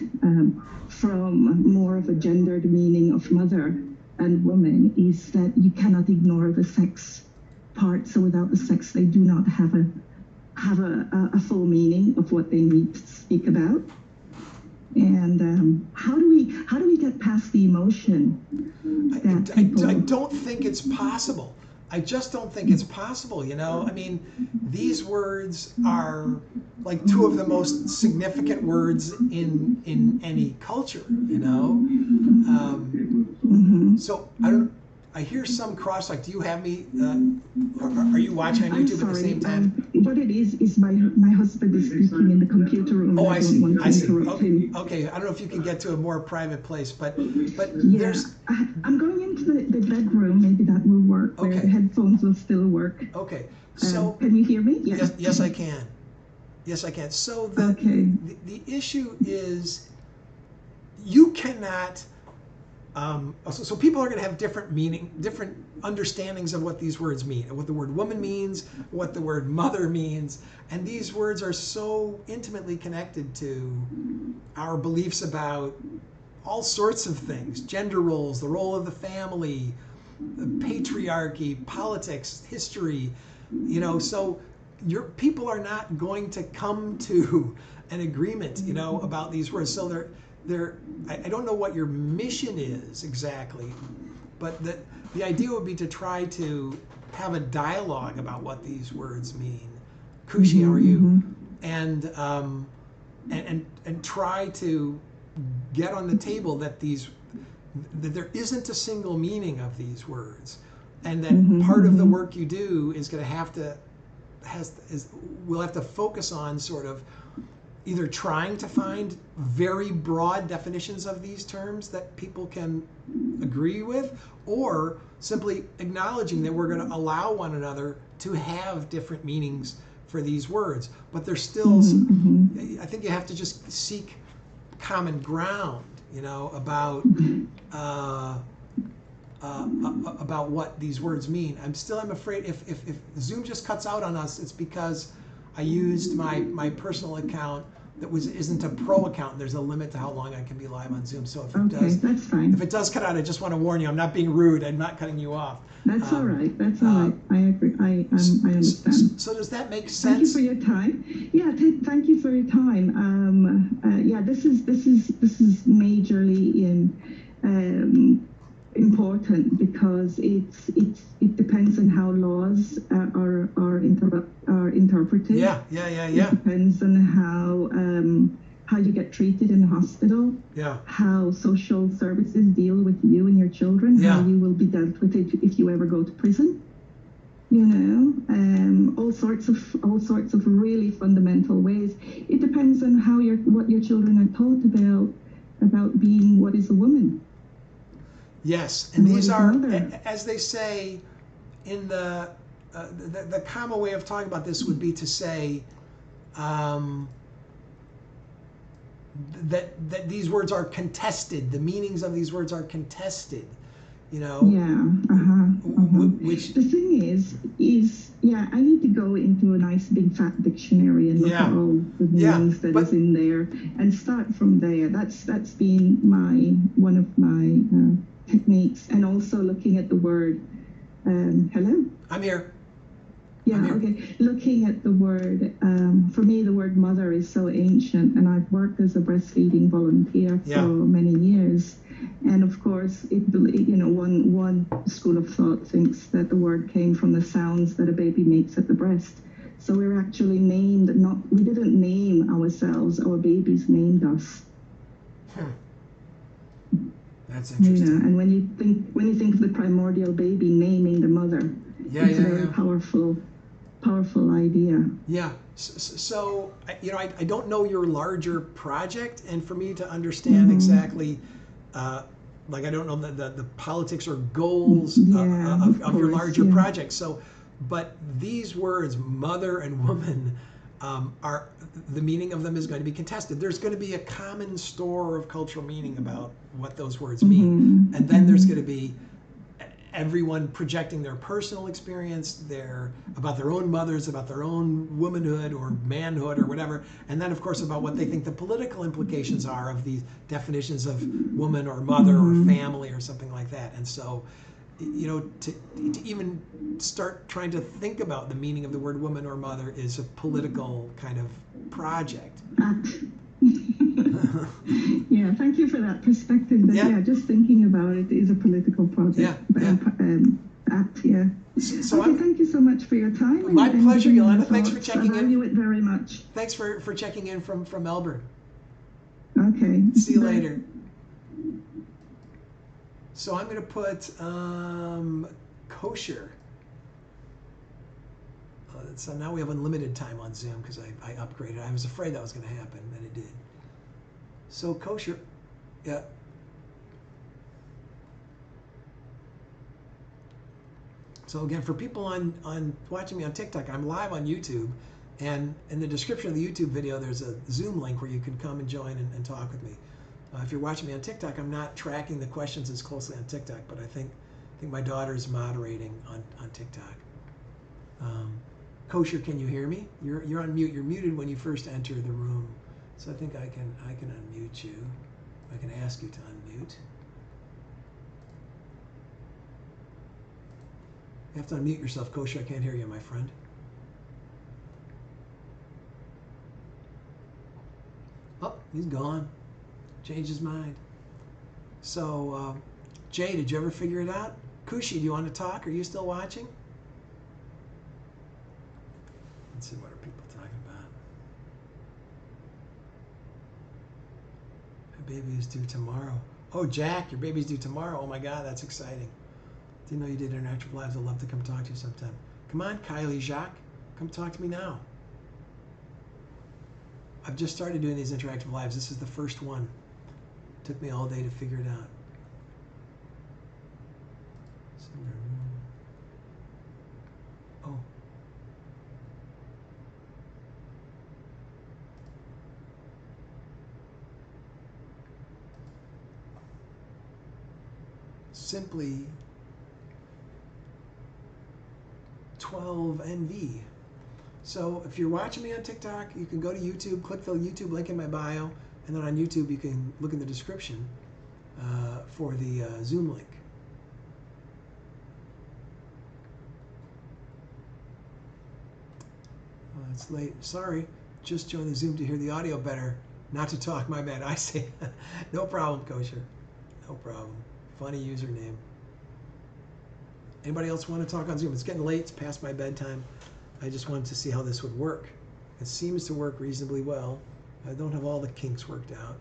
from more of a gendered meaning of mother and woman is that you cannot ignore the sex part. So without the sex, they do not have a full meaning of what they need to speak about. And how do we get past the emotion that people... I don't think it's possible. I just don't think it's possible, I mean, these words are like two of the most significant words in any culture, So I hear some cross, like, do you have me, are you watching on YouTube at the same time? What it is my husband is speaking in the computer room. Oh, I see. I see. Okay, I don't know if you can get to a more private place, but there's... I'm going into the bedroom, maybe that will work, where the headphones will still work. Okay, so... can you hear me? Yes, I can. Yes, I can. So the issue is you cannot... So people are going to have different understandings of what these words mean, what the word woman means, what the word mother means, and these words are so intimately connected to our beliefs about all sorts of things: gender roles, the role of the family, the patriarchy, politics, history. So people are not going to come to an agreement, about these words. So I don't know what your mission is exactly, but the idea would be to try to have a dialogue about what these words mean. Kushi, how are you? And try to get on the table that there isn't a single meaning of these words, and that part of the work you do is going to we'll have to focus on sort of either trying to find very broad definitions of these terms that people can agree with, or simply acknowledging that we're going to allow one another to have different meanings for these words. But there's still, I think you have to just seek common ground, about about what these words mean. I'm afraid if Zoom just cuts out on us, it's because I used my personal account that isn't a pro account. There's a limit to how long I can be live on Zoom. So if it does, that's fine. If it does cut out, I just want to warn you. I'm not being rude. I'm not cutting you off. That's all right. That's all right. I agree. I understand. So does that make sense? Thank you for your time. Yeah, thank you for your time. Yeah, this is majorly important because it depends on how laws are interpreted. Yeah. It depends on how you get treated in the hospital. Yeah. How social services deal with you and your children. Yeah. How you will be dealt with if you ever go to prison. You know, all sorts of really fundamental ways. It depends on what your children are taught about being what is a woman. Yes, and these are, as they say, in the common way of talking about this would be to say that these words are contested. The meanings of these words are contested. You know. Yeah. Which the thing is yeah, I need to go into a nice big fat dictionary and look at all the meanings that is in there and start from there. That's been one of my techniques, and also looking at the word. Hello. I'm here. Yeah. Okay. Looking at the word. For me, the word mother is so ancient, and I've worked as a breastfeeding volunteer for many years. And of course, one school of thought thinks that the word came from the sounds that a baby makes at the breast. So we're actually named. We didn't name ourselves. Our babies named us. That's interesting. And when you think of the primordial baby naming the mother, it's a very powerful idea. Yeah. So I don't know your larger project, and for me to understand exactly. Like I don't know the politics or goals of your larger project. So, but these words, mother and woman, are the meaning of them is going to be contested. There's going to be a common store of cultural meaning about what those words mean, and then there's going to be everyone projecting their personal experience, about their own mothers, about their own womanhood or manhood or whatever, and then of course about what they think the political implications are of these definitions of woman or mother or family or something like that. And so, to even start trying to think about the meaning of the word woman or mother is a political kind of project. Yeah, thank you for that perspective. But just thinking about it is a political project. So thank you so much for your time. My pleasure, Yolanda. Thanks for checking in. I value it very much. Thanks for checking in from Melbourne. Okay. See you later. So I'm going to put kosher. So now we have unlimited time on Zoom because I upgraded. I was afraid that was going to happen, and it did. So kosher, yeah. So again, for people on watching me on TikTok, I'm live on YouTube, and in the description of the YouTube video, there's a Zoom link where you can come and join and talk with me. If you're watching me on TikTok, I'm not tracking the questions as closely on TikTok, but I think my daughter's moderating on TikTok. Kosher, can you hear me? You're on mute. You're muted when you first enter the room. So I think I can unmute you. I can ask you to unmute. You have to unmute yourself, Kosher. I can't hear you, my friend. Oh, he's gone. Changed his mind. So, Jay, did you ever figure it out? Kushi, do you want to talk? Are you still watching? Let's see, what are people talking about? My baby is due tomorrow. Oh, Jack, your baby's due tomorrow. Oh my God, that's exciting. Didn't know you did interactive lives. I'd love to come talk to you sometime. Come on, Kylie, Jacques, come talk to me now. I've just started doing these interactive lives. This is the first one. Took me all day to figure it out. Oh. Simply 12NV. So if you're watching me on TikTok, you can go to YouTube, click the YouTube link in my bio, and then on YouTube you can look in the description for the Zoom link. Oh, it's late. Sorry. Just joined the Zoom to hear the audio better. Not to talk. My bad. I say. No problem, Kosher. No problem. Funny username. Anybody else want to talk on Zoom? It's getting late. It's past my bedtime. I just wanted to see how this would work. It seems to work reasonably well. I don't have all the kinks worked out.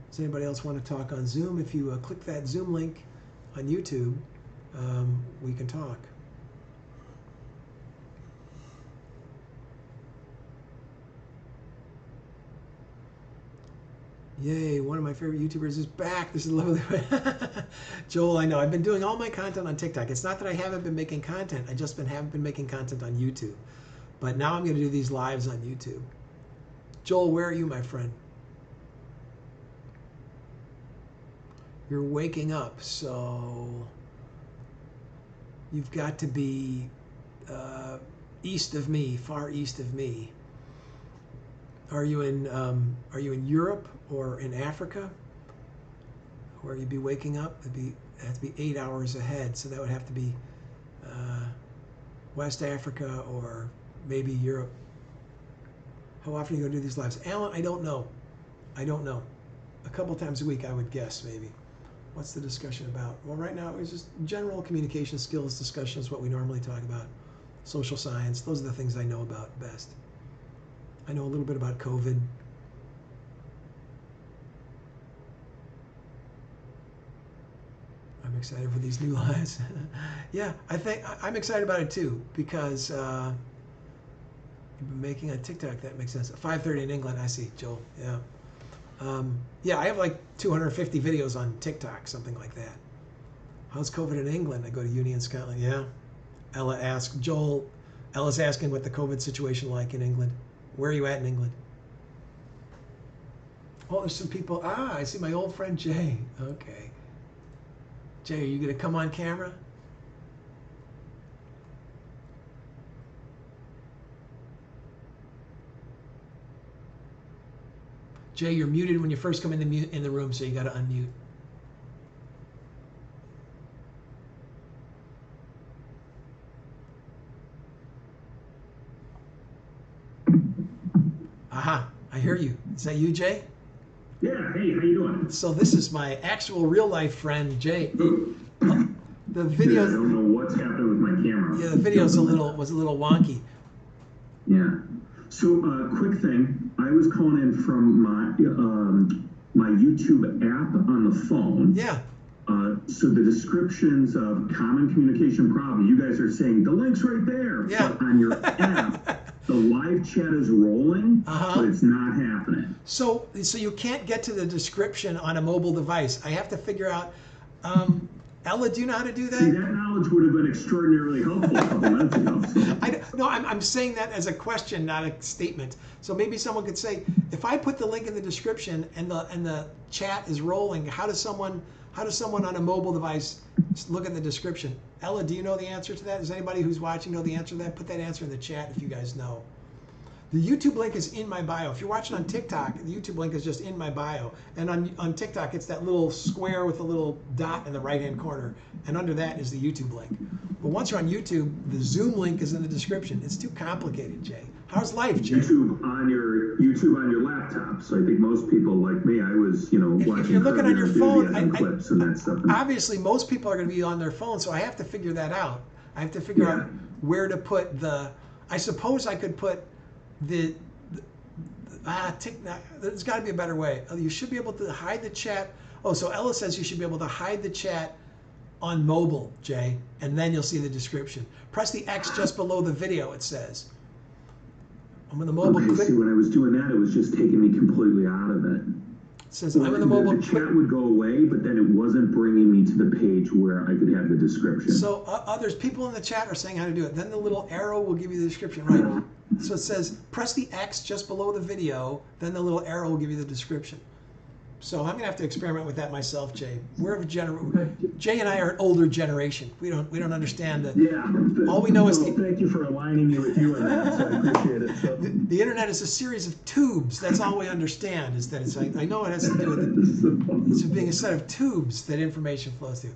Does anybody else want to talk on Zoom? If you click that Zoom link on YouTube, we can talk. Yay, one of my favorite YouTubers is back. This is lovely. Joel, I know. I've been doing all my content on TikTok. It's not that I haven't been making content. I just haven't been making content on YouTube. But now I'm going to do these lives on YouTube. Joel, where are you, my friend? You're waking up, so you've got to be east of me, far east of me. Are you in Europe or in Africa, where you'd be waking up? It'd have to be 8 hours ahead, so that would have to be West Africa or maybe Europe. How often are you going to do these lives? Alan, I don't know. I don't know. A couple times a week, I would guess, maybe. What's the discussion about? Well, right now, it's just general communication skills discussion is what we normally talk about. Social science, those are the things I know about best. I know a little bit about COVID. I'm excited for these new lives. Yeah, I'm excited about it too, because you've been making a TikTok. That makes sense. 5:30 in England. I see, Joel. Yeah. Yeah, I have like 250 videos on TikTok, something like that. How's COVID in England? I go to uni in Scotland. Yeah. Ella asked, Joel, Ella's asking what the COVID situation like in England. Where are you at in England? Oh, there's some people. Ah, I see my old friend Jay. Okay. Jay, are you going to come on camera? Jay, you're muted when you first come in the room, so you got to unmute. Aha, I hear you. Is that you, Jay? Yeah, hey, how you doing? So this is my actual real-life friend, Jay. The video. I don't know what's happening with my camera. Yeah, the video's was a little wonky. Yeah. So, quick thing. I was calling in from my YouTube app on the phone. Yeah. So the descriptions of common communication problems, you guys are saying the link's right there. Yeah. But on your app, the live chat is rolling, but it's not happening. So you can't get to the description on a mobile device. I have to figure out. Ella, do you know how to do that? See, that knowledge would have been extraordinarily helpful a couple minutes ago. So. I'm saying that as a question, not a statement. So maybe someone could say, if I put the link in the description and the chat is rolling, how does someone on a mobile device look at the description? Ella, do you know the answer to that? Does anybody who's watching know the answer to that? Put that answer in the chat if you guys know. The YouTube link is in my bio. If you're watching on TikTok, the YouTube link is just in my bio. And on TikTok, it's that little square with a little dot in the right-hand corner. And under that is the YouTube link. But once you're on YouTube, the Zoom link is in the description. It's too complicated, Jay. How's life, Jay? YouTube on your laptop. So I think most people like me, I was, watching. If you're looking on your phone, clips and that stuff. Obviously, most people are going to be on their phone, so I have to figure that out. I have to figure out where to put the. I suppose I could put there's got to be a better way. You should be able to hide the chat. Oh, so Ella says you should be able to hide the chat on mobile, Jay, and then you'll see the description. Press the X just below the video, it says. I'm in the mobile. Okay, see, when I was doing that, it was just taking me completely out of it. It says I'm in the mobile. The chat would go away, but then it wasn't bringing me to the page where I could have the description. So others, people in the chat are saying how to do it. Then the little arrow will give you the description, right? So it says press the X just below the video, then the little arrow will give you the description. So I'm gonna have to experiment with that myself, Jay. We're of a Jay and I are an older generation. We don't understand that. Yeah. All we know is thank you for aligning me with you on that. So I appreciate it. So. The internet is a series of tubes. That's all we understand. Is that it's. I know it has to do with it's being a set of tubes that information flows through.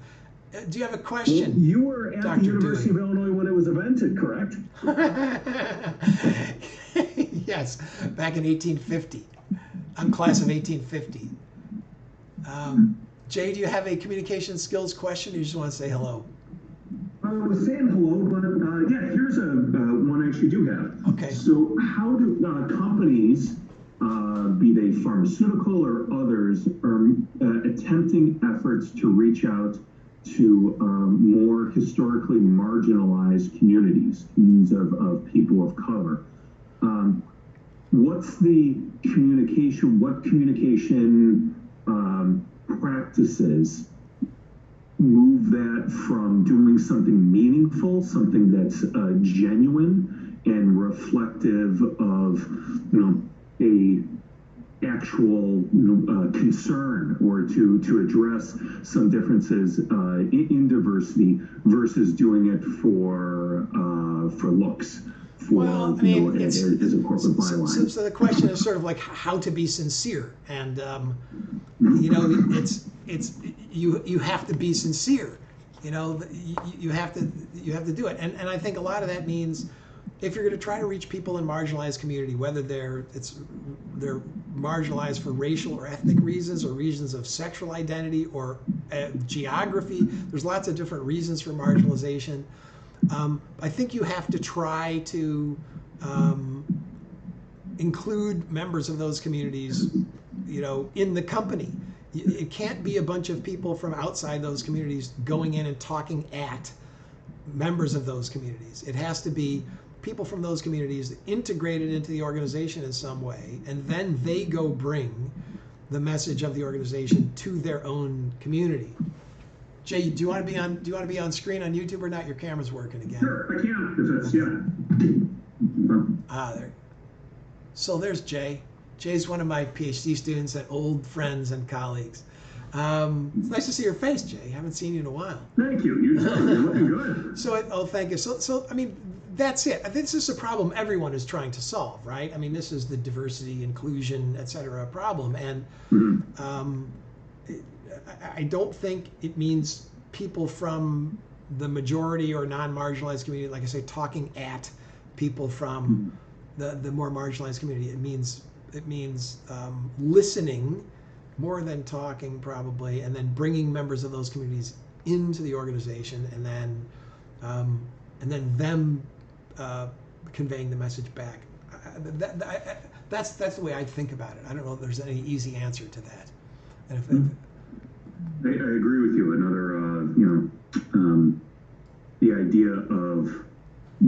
Do you have a question? Well, you were at Dr. the University of Illinois when it was invented, correct? Yes, back in 1850. I'm class of 1850. Jay, do you have a communication skills question, or you just want to say hello? I was saying hello, but yeah, here's one I actually do have. Okay. So how do companies, be they pharmaceutical or others, are attempting efforts to reach out to more historically marginalized communities of people of color? What's the communication? What communication practices move that from doing something meaningful, something that's genuine and reflective of, a actual concern, or to address some differences in diversity, versus doing it for looks? Well, I mean, as a corporate byline. So the question is sort of like how to be sincere, and it's you have to be sincere. You have to do it, and I think a lot of that means if you're going to try to reach people in marginalized community, whether they're marginalized for racial or ethnic reasons, or reasons of sexual identity, or geography. There's lots of different reasons for marginalization. I think you have to try to include members of those communities, in the company. It can't be a bunch of people from outside those communities going in and talking at members of those communities. It has to be people from those communities integrated into the organization in some way, and then they go bring the message of the organization to their own community. Jay, do you want to be on screen on YouTube or not? Your camera's working again. Sure, I can. There. So there's Jay. Jay's one of my PhD students and old friends and colleagues. It's nice to see your face, Jay. I haven't seen you in a while. Thank you. You're looking good. Thank you. So I mean, that's it. This is a problem everyone is trying to solve, right? I mean, this is the diversity, inclusion, etc. problem, and I don't think it means people from the majority or non-marginalized community, like I say, talking at people from the more marginalized community. It means listening more than talking, probably, and then bringing members of those communities into the organization, and then them conveying the message back. That's the way I think about it. I don't know if there's any easy answer to that. And I agree with you. Another, the idea of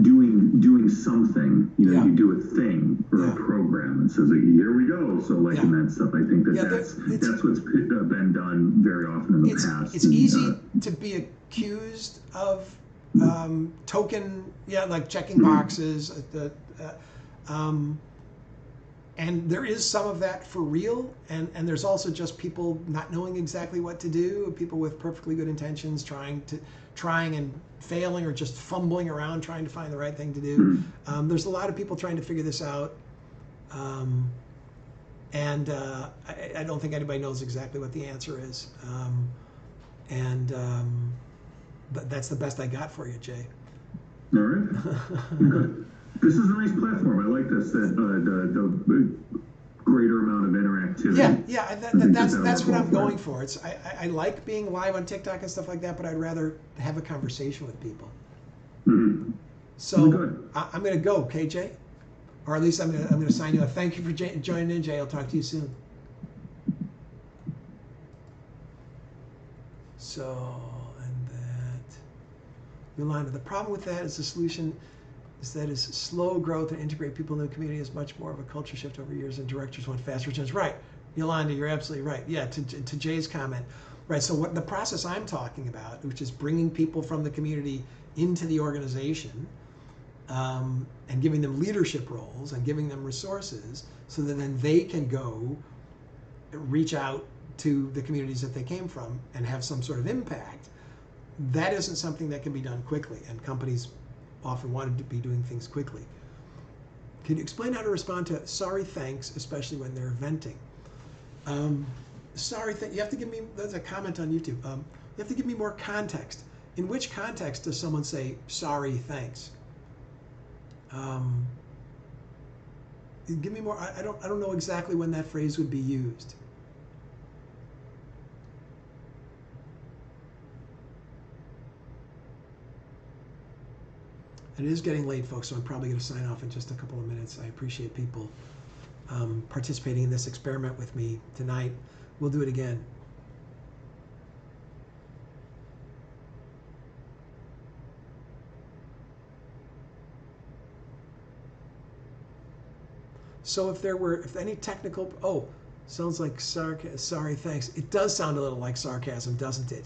doing something. You do a thing or a program, and says, "Here we go." So, and that stuff. I think that's what's been done very often in the past. It's easy to be accused of token, like checking boxes. And there is some of that for real, and there's also just people not knowing exactly what to do, people with perfectly good intentions trying and failing, or just fumbling around trying to find the right thing to do. There's a lot of people trying to figure this out, and I don't think anybody knows exactly what the answer is, but that's the best I got for you, Jay. All right. Good. This is a nice platform. I like this. The greater amount of interactivity. That's what I'm going for. I like being live on TikTok and stuff like that, but I'd rather have a conversation with people. So I'm going to go, okay, Jay? Or at least I'm going to sign you up. Thank you for joining in, Jay. I'll talk to you soon. So, and that, Yolanda, the problem with that is the solution is that is slow growth and integrate people in the community is much more of a culture shift over years, and directors want faster returns. Right, Yolanda, you're absolutely right. Yeah, to Jay's comment, right. So what the process I'm talking about, which is bringing people from the community into the organization, and giving them leadership roles and giving them resources, so that then they can go reach out to the communities that they came from and have some sort of impact, that isn't something that can be done quickly, and companies often wanted to be doing things quickly. Can you explain how to respond to sorry thanks, especially when they're venting? Sorry, you have to give me, that's a comment on YouTube. You have to give me more context. In which context does someone say sorry thanks? Give me more. I don't know exactly when that phrase would be used. It is getting late, folks, so I'm probably going to sign off in just a couple of minutes. I appreciate people participating in this experiment with me tonight. We'll do it again. So if any technical, sounds like sorry, thanks. It does sound a little like sarcasm, doesn't it?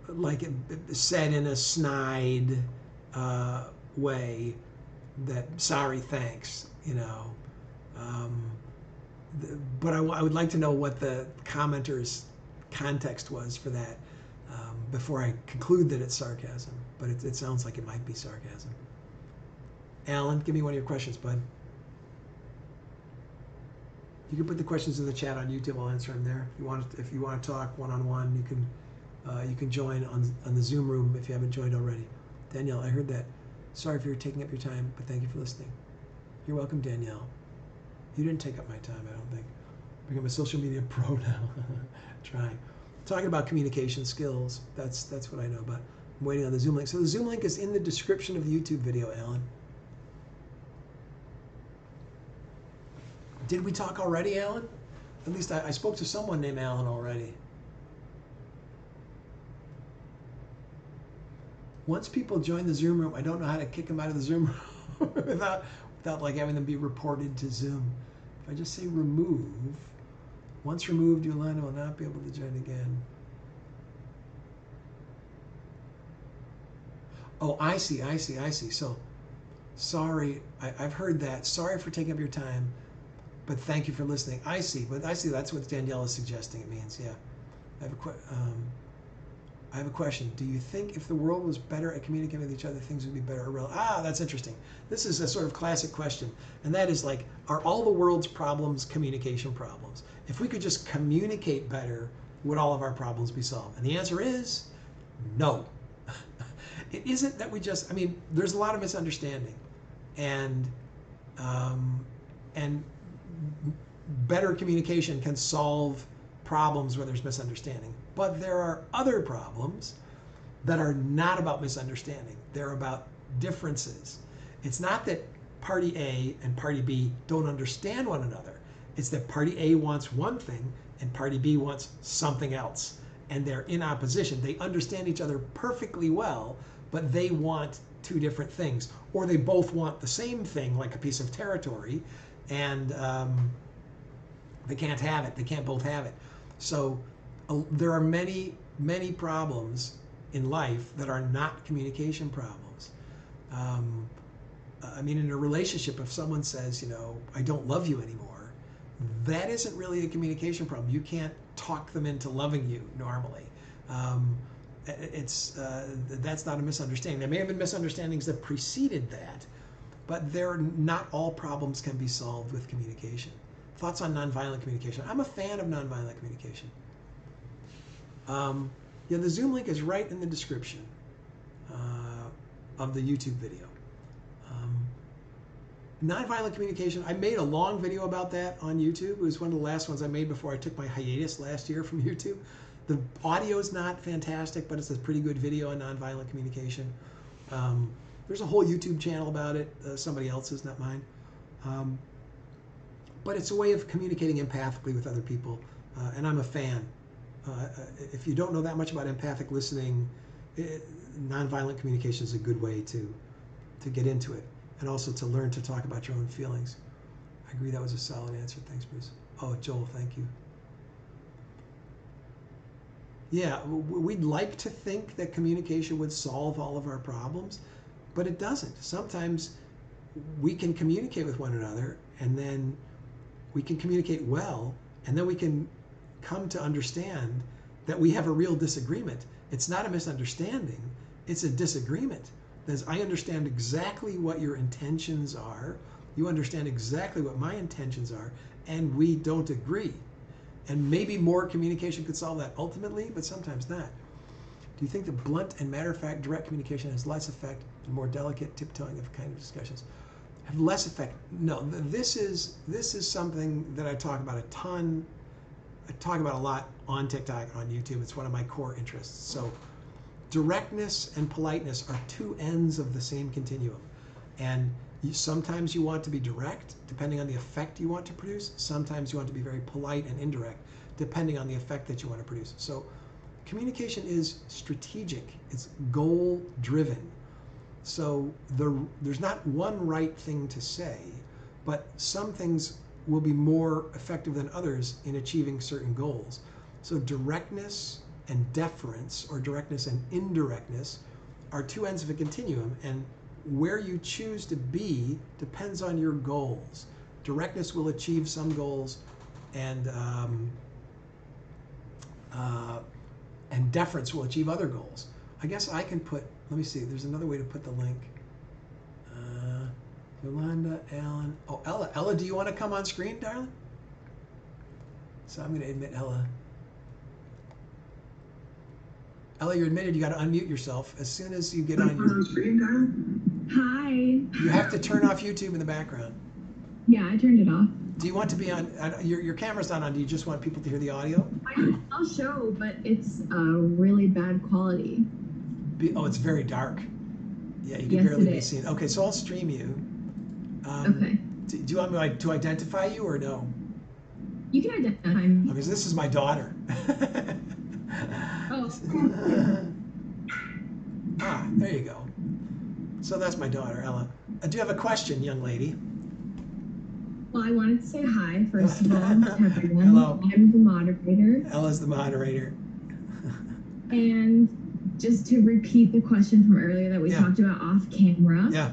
Like it said in a snide way, that sorry, thanks, but I would like to know what the commenter's context was for that before I conclude that it's sarcasm, but it sounds like it might be sarcasm. Alan, give me one of your questions, bud. You can put the questions in the chat on YouTube. I'll answer them there. If you want to talk one-on-one, you can join on the Zoom room if you haven't joined already. Danielle, I heard that. Sorry for taking up your time, but thank you for listening. You're welcome, Danielle. You didn't take up my time, I don't think. Become a social media pro now. Trying. Talking about communication skills. That's what I know about. I'm waiting on the Zoom link. So the Zoom link is in the description of the YouTube video, Alan. Did we talk already, Alan? At least I spoke to someone named Alan already. Once people join the Zoom room, I don't know how to kick them out of the Zoom room without like having them be reported to Zoom. If I just say remove, once removed, Yolanda will not be able to join again. Oh, I see. So, sorry, I've heard that. Sorry for taking up your time, but thank you for listening. I see that's what Danielle is suggesting it means, yeah. I have a question. Do you think if the world was better at communicating with each other, things would be better? That's interesting. This is a sort of classic question, and that is like, are all the world's problems communication problems? If we could just communicate better, would all of our problems be solved? And the answer is no. It isn't that we just, there's a lot of misunderstanding, and better communication can solve problems where there's misunderstanding. But there are other problems that are not about misunderstanding. They're about differences. It's not that party A and party B don't understand one another. It's that party A wants one thing and party B wants something else. And they're in opposition. They understand each other perfectly well, but they want two different things. Or they both want the same thing, like a piece of territory, and they can't have it. They can't both have it. So there are many, many problems in life that are not communication problems. In a relationship, if someone says, I don't love you anymore, that isn't really a communication problem. You can't talk them into loving you normally. That's not a misunderstanding. There may have been misunderstandings that preceded that, but not all problems can be solved with communication. Thoughts on nonviolent communication? I'm a fan of nonviolent communication. The Zoom link is right in the description of the YouTube video. Nonviolent communication, I made a long video about that on YouTube. It was one of the last ones I made before I took my hiatus last year from YouTube. The audio is not fantastic, but it's a pretty good video on nonviolent communication. There's a whole YouTube channel about it, somebody else's, not mine. But it's a way of communicating empathically with other people, and I'm a fan. If you don't know that much about empathic listening, nonviolent communication is a good way to get into it, and also to learn to talk about your own feelings. I agree, that was a solid answer. Thanks, Bruce. Oh, Joel, thank you. Yeah, we'd like to think that communication would solve all of our problems, but it doesn't. Sometimes we can communicate with one another, and then we can communicate well, And then we can come to understand that we have a real disagreement. It's not a misunderstanding, it's a disagreement. Because I understand exactly what your intentions are, you understand exactly what my intentions are, and we don't agree. And maybe more communication could solve that ultimately, but sometimes not. Do you think that blunt and matter-of-fact direct communication has less effect than more delicate tiptoeing of kind of discussions? Have less effect? No, this is something that I talk about a ton. I talk about a lot on TikTok, on YouTube. It's one of my core interests. So directness and politeness are two ends of the same continuum. And sometimes you want to be direct, depending on the effect you want to produce. Sometimes you want to be very polite and indirect, depending on the effect that you want to produce. So communication is strategic. It's goal-driven. So there's not one right thing to say, but some things will be more effective than others in achieving certain goals. So directness and deference, or directness and indirectness, are two ends of a continuum, and where you choose to be depends on your goals. Directness will achieve some goals, and deference will achieve other goals. I guess I can put, let me see, there's another way to put the link. Yolanda, Alan, oh, Ella. Ella, do you want to come on screen, darling? So I'm going to admit Ella. Ella, you're admitted. You got to unmute yourself as soon as you get on your screen, darling. Hi. You have to turn off YouTube in the background. Yeah, I turned it off. Do you want to be on? Your camera's not on. Do you just want people to hear the audio? I'll show, but it's really bad quality. Oh, it's very dark. Yeah, you can barely be seen. Okay, so I'll stream you. Okay. Do you want me to identify you or no? You can identify me. Okay, so this is my daughter. Oh. There you go. So that's my daughter, Ella. Do you have a question, young lady? Well, I wanted to say hi, first of all, to everyone. Hello. I'm the moderator. Ella's the moderator. And just to repeat the question from earlier that we talked about off camera. Yeah.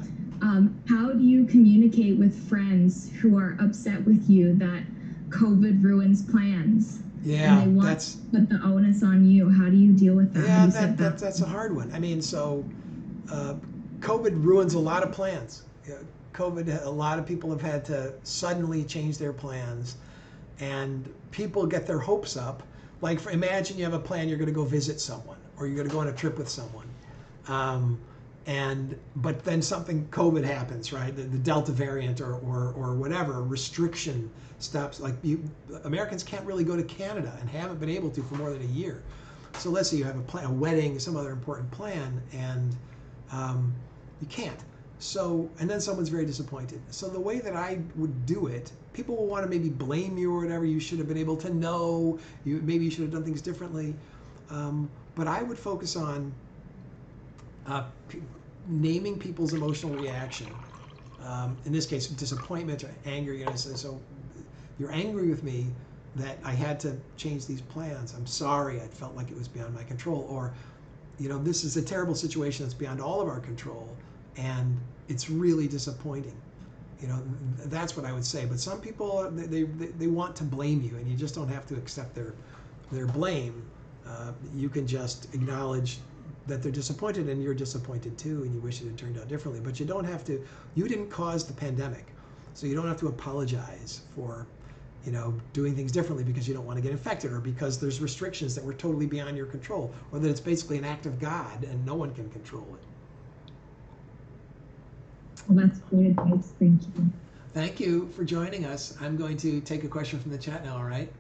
How do you communicate with friends who are upset with you that COVID ruins plans? Yeah, and they want to put the onus on you. How do you deal with that? Yeah, that's a hard one. I mean, so COVID ruins a lot of plans. COVID, a lot of people have had to suddenly change their plans, and people get their hopes up. Like, imagine you have a plan, you're going to go visit someone, or you're going to go on a trip with someone. But then something COVID happens, right? The Delta variant or whatever restriction stops. Like Americans can't really go to Canada and haven't been able to for more than a year. So let's say you have a wedding, some other important plan, and you can't. So, and then someone's very disappointed. So the way that I would do it, people will want to maybe blame you or whatever. You should have been able to know. Maybe you should have done things differently. But I would focus on naming people's emotional reaction. In this case, disappointment or anger. You know, so you're angry with me that I had to change these plans. I'm sorry. I felt like it was beyond my control. Or, you know, this is a terrible situation that's beyond all of our control, and it's really disappointing. You know, that's what I would say. But some people, they want to blame you, and you just don't have to accept their blame. You can just acknowledge that they're disappointed, and you're disappointed too, and you wish it had turned out differently. But you don't have to. You didn't cause the pandemic, so you don't have to apologize for, you know, doing things differently because you don't want to get infected, or because there's restrictions that were totally beyond your control, or that it's basically an act of God and no one can control it. Well, that's great advice. Thank you. Thank you for joining us. I'm going to take a question from the chat now, all right?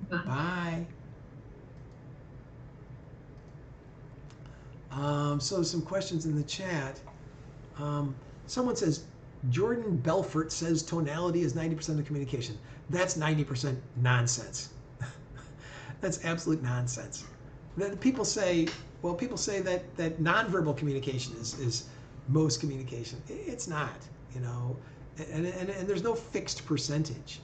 Bye. Bye. So some questions in the chat. Someone says, Jordan Belfort says tonality is 90% of communication. That's 90% nonsense. That's absolute nonsense. People say that nonverbal communication is most communication. It's not, you know, and there's no fixed percentage.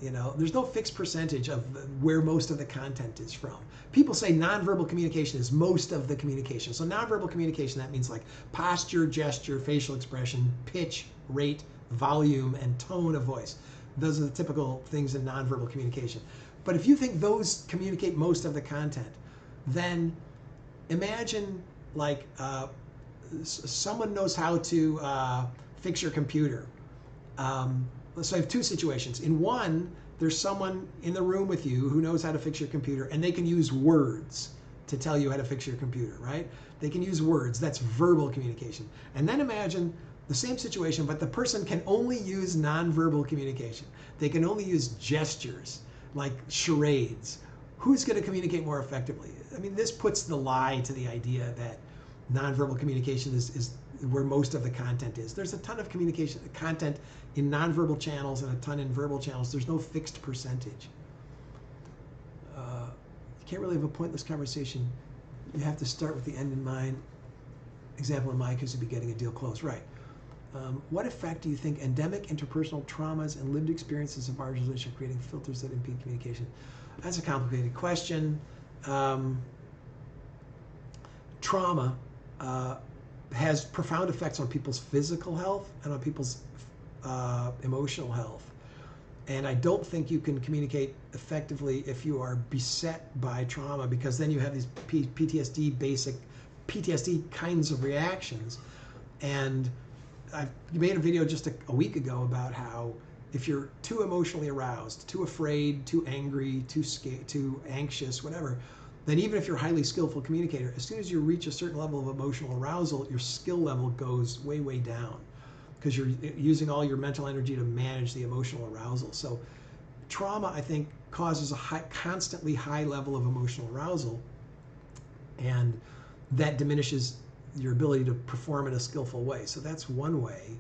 You know, there's no fixed percentage of where most of the content is from. People say nonverbal communication is most of the communication. So nonverbal communication, that means like posture, gesture, facial expression, pitch, rate, volume, and tone of voice. those are the typical things in nonverbal communication. But if you think those communicate most of the content, then imagine like someone knows how to fix your computer. So I have two situations. In one, there's someone in the room with you who knows how to fix your computer, and they can use words to tell you how to fix your computer, right? They can use words. That's verbal communication. And then imagine the same situation, but the person can only use nonverbal communication. They can only use gestures, like charades. Who's going to communicate more effectively? I mean, this puts the lie to the idea that nonverbal communication is where most of the content is. There's a ton of communication content in nonverbal channels and a ton in verbal channels. There's no fixed percentage. You can't really have a pointless conversation. You have to start with the end in mind. Example in my case would be getting a deal closed. Right. What effect do you think endemic interpersonal traumas and lived experiences of marginalization are creating filters that impede communication? That's a complicated question. Trauma has profound effects on people's physical health and on people's emotional health. And I don't think you can communicate effectively if you are beset by trauma, because then you have these PTSD kinds of reactions. And I made a video just a week ago about how if you're too emotionally aroused, too afraid, too angry, too scared, too anxious, whatever, then even if you're a highly skillful communicator, as soon as you reach a certain level of emotional arousal, your skill level goes way, way down, because you're using all your mental energy to manage the emotional arousal. So trauma, I think, causes a constantly high level of emotional arousal, and that diminishes your ability to perform in a skillful way. So that's one way.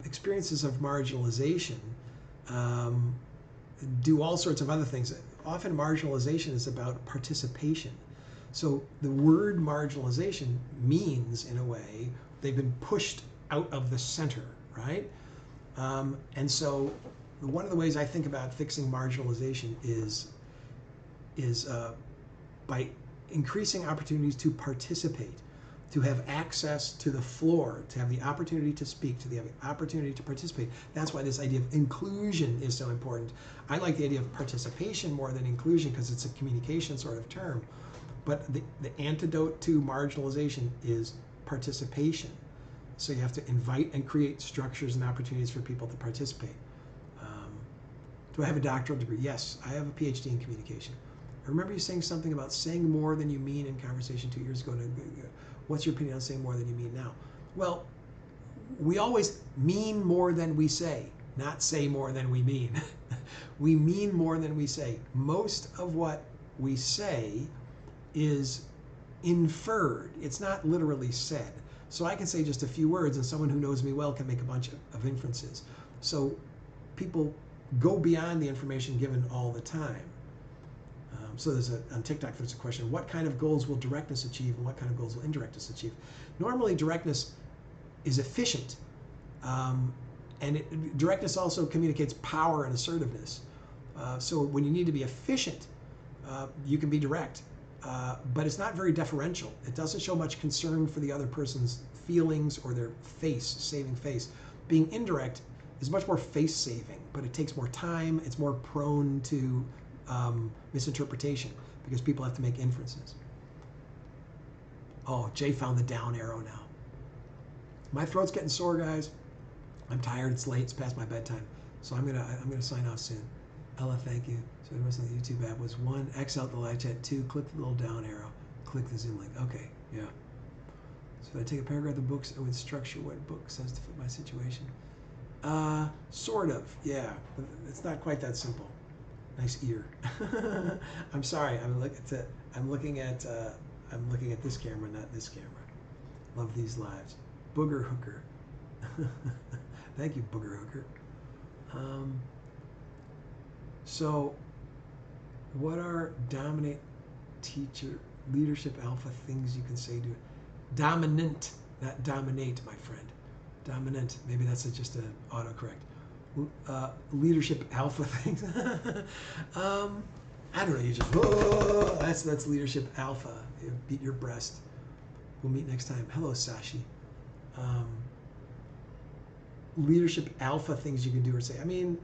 Experiences of marginalization do all sorts of other things. Often marginalization is about participation. So the word marginalization means, in a way, they've been pushed out of the center, right? And so one of the ways I think about fixing marginalization is by increasing opportunities to participate, to have access to the floor, to have the opportunity to speak, to have the opportunity to participate. That's why this idea of inclusion is so important. I like the idea of participation more than inclusion because it's a communication sort of term. But the antidote to marginalization is participation. So you have to invite and create structures and opportunities for people to participate. Do I have a doctoral degree? Yes, I have a PhD in communication. I remember you saying something about saying more than you mean in conversation 2 years ago. What's your opinion on saying more than you mean now? Well, we always mean more than we say, not say more than we mean. We mean more than we say. Most of what we say is inferred. It's not literally said. So I can say just a few words and someone who knows me well can make a bunch of inferences. So people go beyond the information given all the time. So on TikTok, there's a question, what kind of goals will directness achieve and what kind of goals will indirectness achieve? Normally, directness is efficient. And directness also communicates power and assertiveness. So when you need to be efficient, you can be direct. But it's not very deferential. It doesn't show much concern for the other person's feelings or their saving face. Being indirect is much more face-saving, but it takes more time. It's more prone to misinterpretation because people have to make inferences. Oh, Jay found the down arrow now. My throat's getting sore, guys. I'm tired. It's late. It's past my bedtime. So I'm gonna sign off soon. Ella, thank you. So the rest of the YouTube app was 1, X out the live chat, 2, click the little down arrow, click the Zoom link. Okay, yeah. So I take a paragraph of books and would structure what book says to fit my situation. Sort of, yeah. But it's not quite that simple. Nice ear. I'm sorry. I'm looking at this camera, not this camera. Love these lives. Booger Hooker. Thank you, Booger Hooker. So, what are dominant teacher leadership alpha things you can say to dominant, not dominate, my friend. Dominant. Maybe that's just an autocorrect. Leadership alpha things. I don't know. You just that's leadership alpha. You beat your breast. We'll meet next time. Hello, Sashi. Leadership alpha things you can do or say. I mean,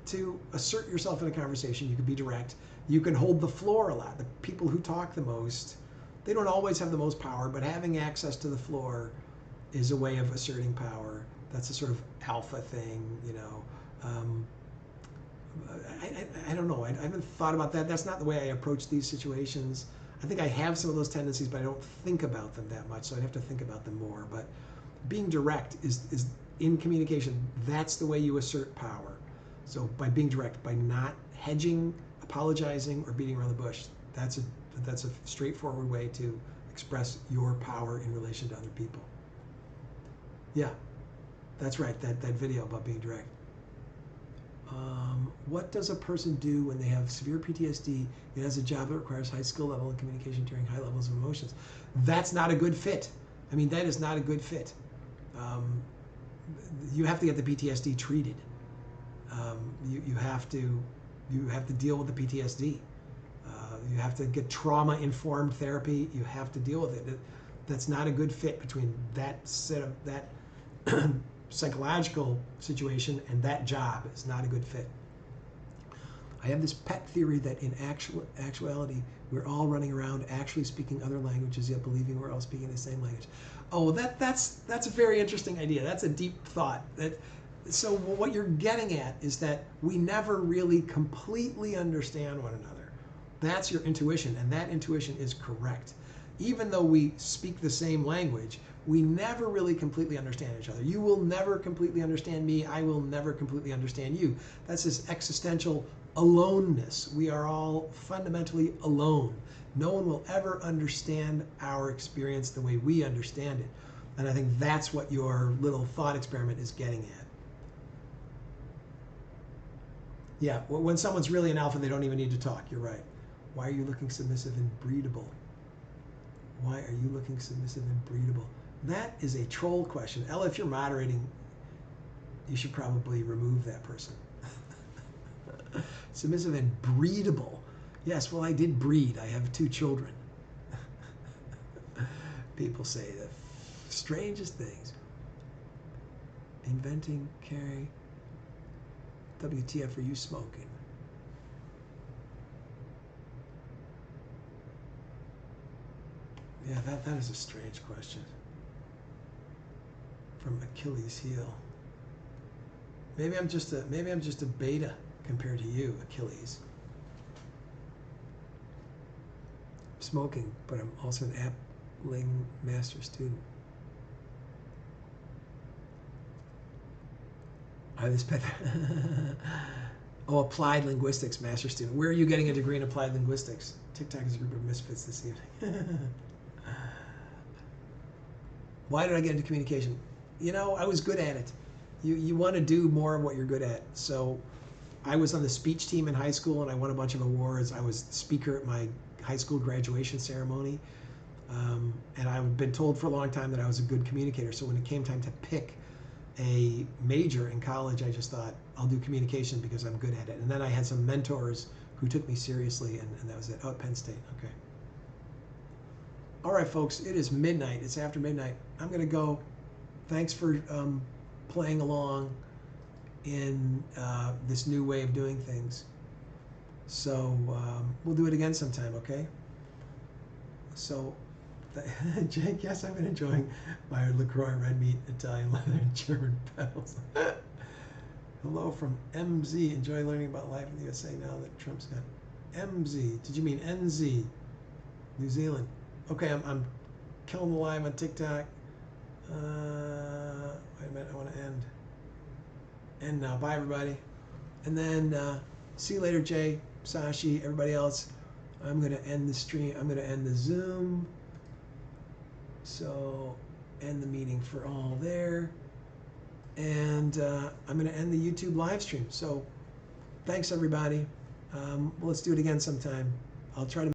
to assert yourself in a conversation, you can be direct. You can hold the floor a lot. The people who talk the most, they don't always have the most power, but having access to the floor is a way of asserting power. That's a sort of alpha thing, you know. I don't know. I haven't thought about that. That's not the way I approach these situations. I think I have some of those tendencies, but I don't think about them that much, so I'd have to think about them more. But being direct is in communication, that's the way you assert power. So by being direct, by not hedging, apologizing, or beating around the bush, that's a straightforward way to express your power in relation to other people. Yeah, that's right, that video about being direct. What does a person do when they have severe PTSD and has a job that requires high skill level in communication during high levels of emotions? That's not a good fit. I mean, that is not a good fit. You have to get the PTSD treated. You have to deal with the PTSD. You have to get trauma-informed therapy. You have to deal with it. That's not a good fit between that psychological situation and that job. Is not a good fit. I have this pet theory that in actuality, we're all running around actually speaking other languages, yet believing we're all speaking the same language. Oh, that's a very interesting idea. That's a deep thought. So what you're getting at is that we never really completely understand one another. That's your intuition, and that intuition is correct. Even though we speak the same language, we never really completely understand each other. You will never completely understand me. I will never completely understand you. That's this existential aloneness. We are all fundamentally alone. No one will ever understand our experience the way we understand it. And I think that's what your little thought experiment is getting at. Yeah, when someone's really an alpha, they don't even need to talk. You're right. Why are you looking submissive and breedable? Why are you looking submissive and breedable? That is a troll question. Ella, if you're moderating, you should probably remove that person. Submissive and breedable. Yes, well, I did breed. I have 2 children. People say the strangest things. Inventing, carry. WTF are you smoking? Yeah, that is a strange question. From Achilles' heel. Maybe I'm just a beta compared to you, Achilles. I'm smoking, but I'm also an Appling master student. Oh, applied linguistics master student. Where are you getting a degree in applied linguistics? TikTok is a group of misfits this evening. Why did I get into communication? You know, I was good at it. You want to do more of what you're good at. So I was on the speech team in high school and I won a bunch of awards. I was speaker at my high school graduation ceremony. And I've been told for a long time that I was a good communicator. So when it came time to pick a major in college, I just thought, I'll do communication because I'm good at it. And then I had some mentors who took me seriously, and that was it. Oh, at Penn State, okay. All right, folks, it is midnight. It's after midnight. I'm going to go. Thanks for playing along in this new way of doing things. So we'll do it again sometime, okay? So, Jake, yes, I've been enjoying my LaCroix red meat, Italian leather, and German pedals. Hello from MZ. Enjoy learning about life in the USA now that Trump's got MZ. Did you mean NZ? New Zealand. Okay, I'm killing the live on TikTok. Wait a minute, I want to end now. Bye, everybody. And then see you later, Jay, Sashi, everybody else. I'm going to end the stream. I'm going to end the Zoom. So, end the meeting for all there. And I'm going to end the YouTube live stream. So, thanks, everybody. Let's do it again sometime. I'll try to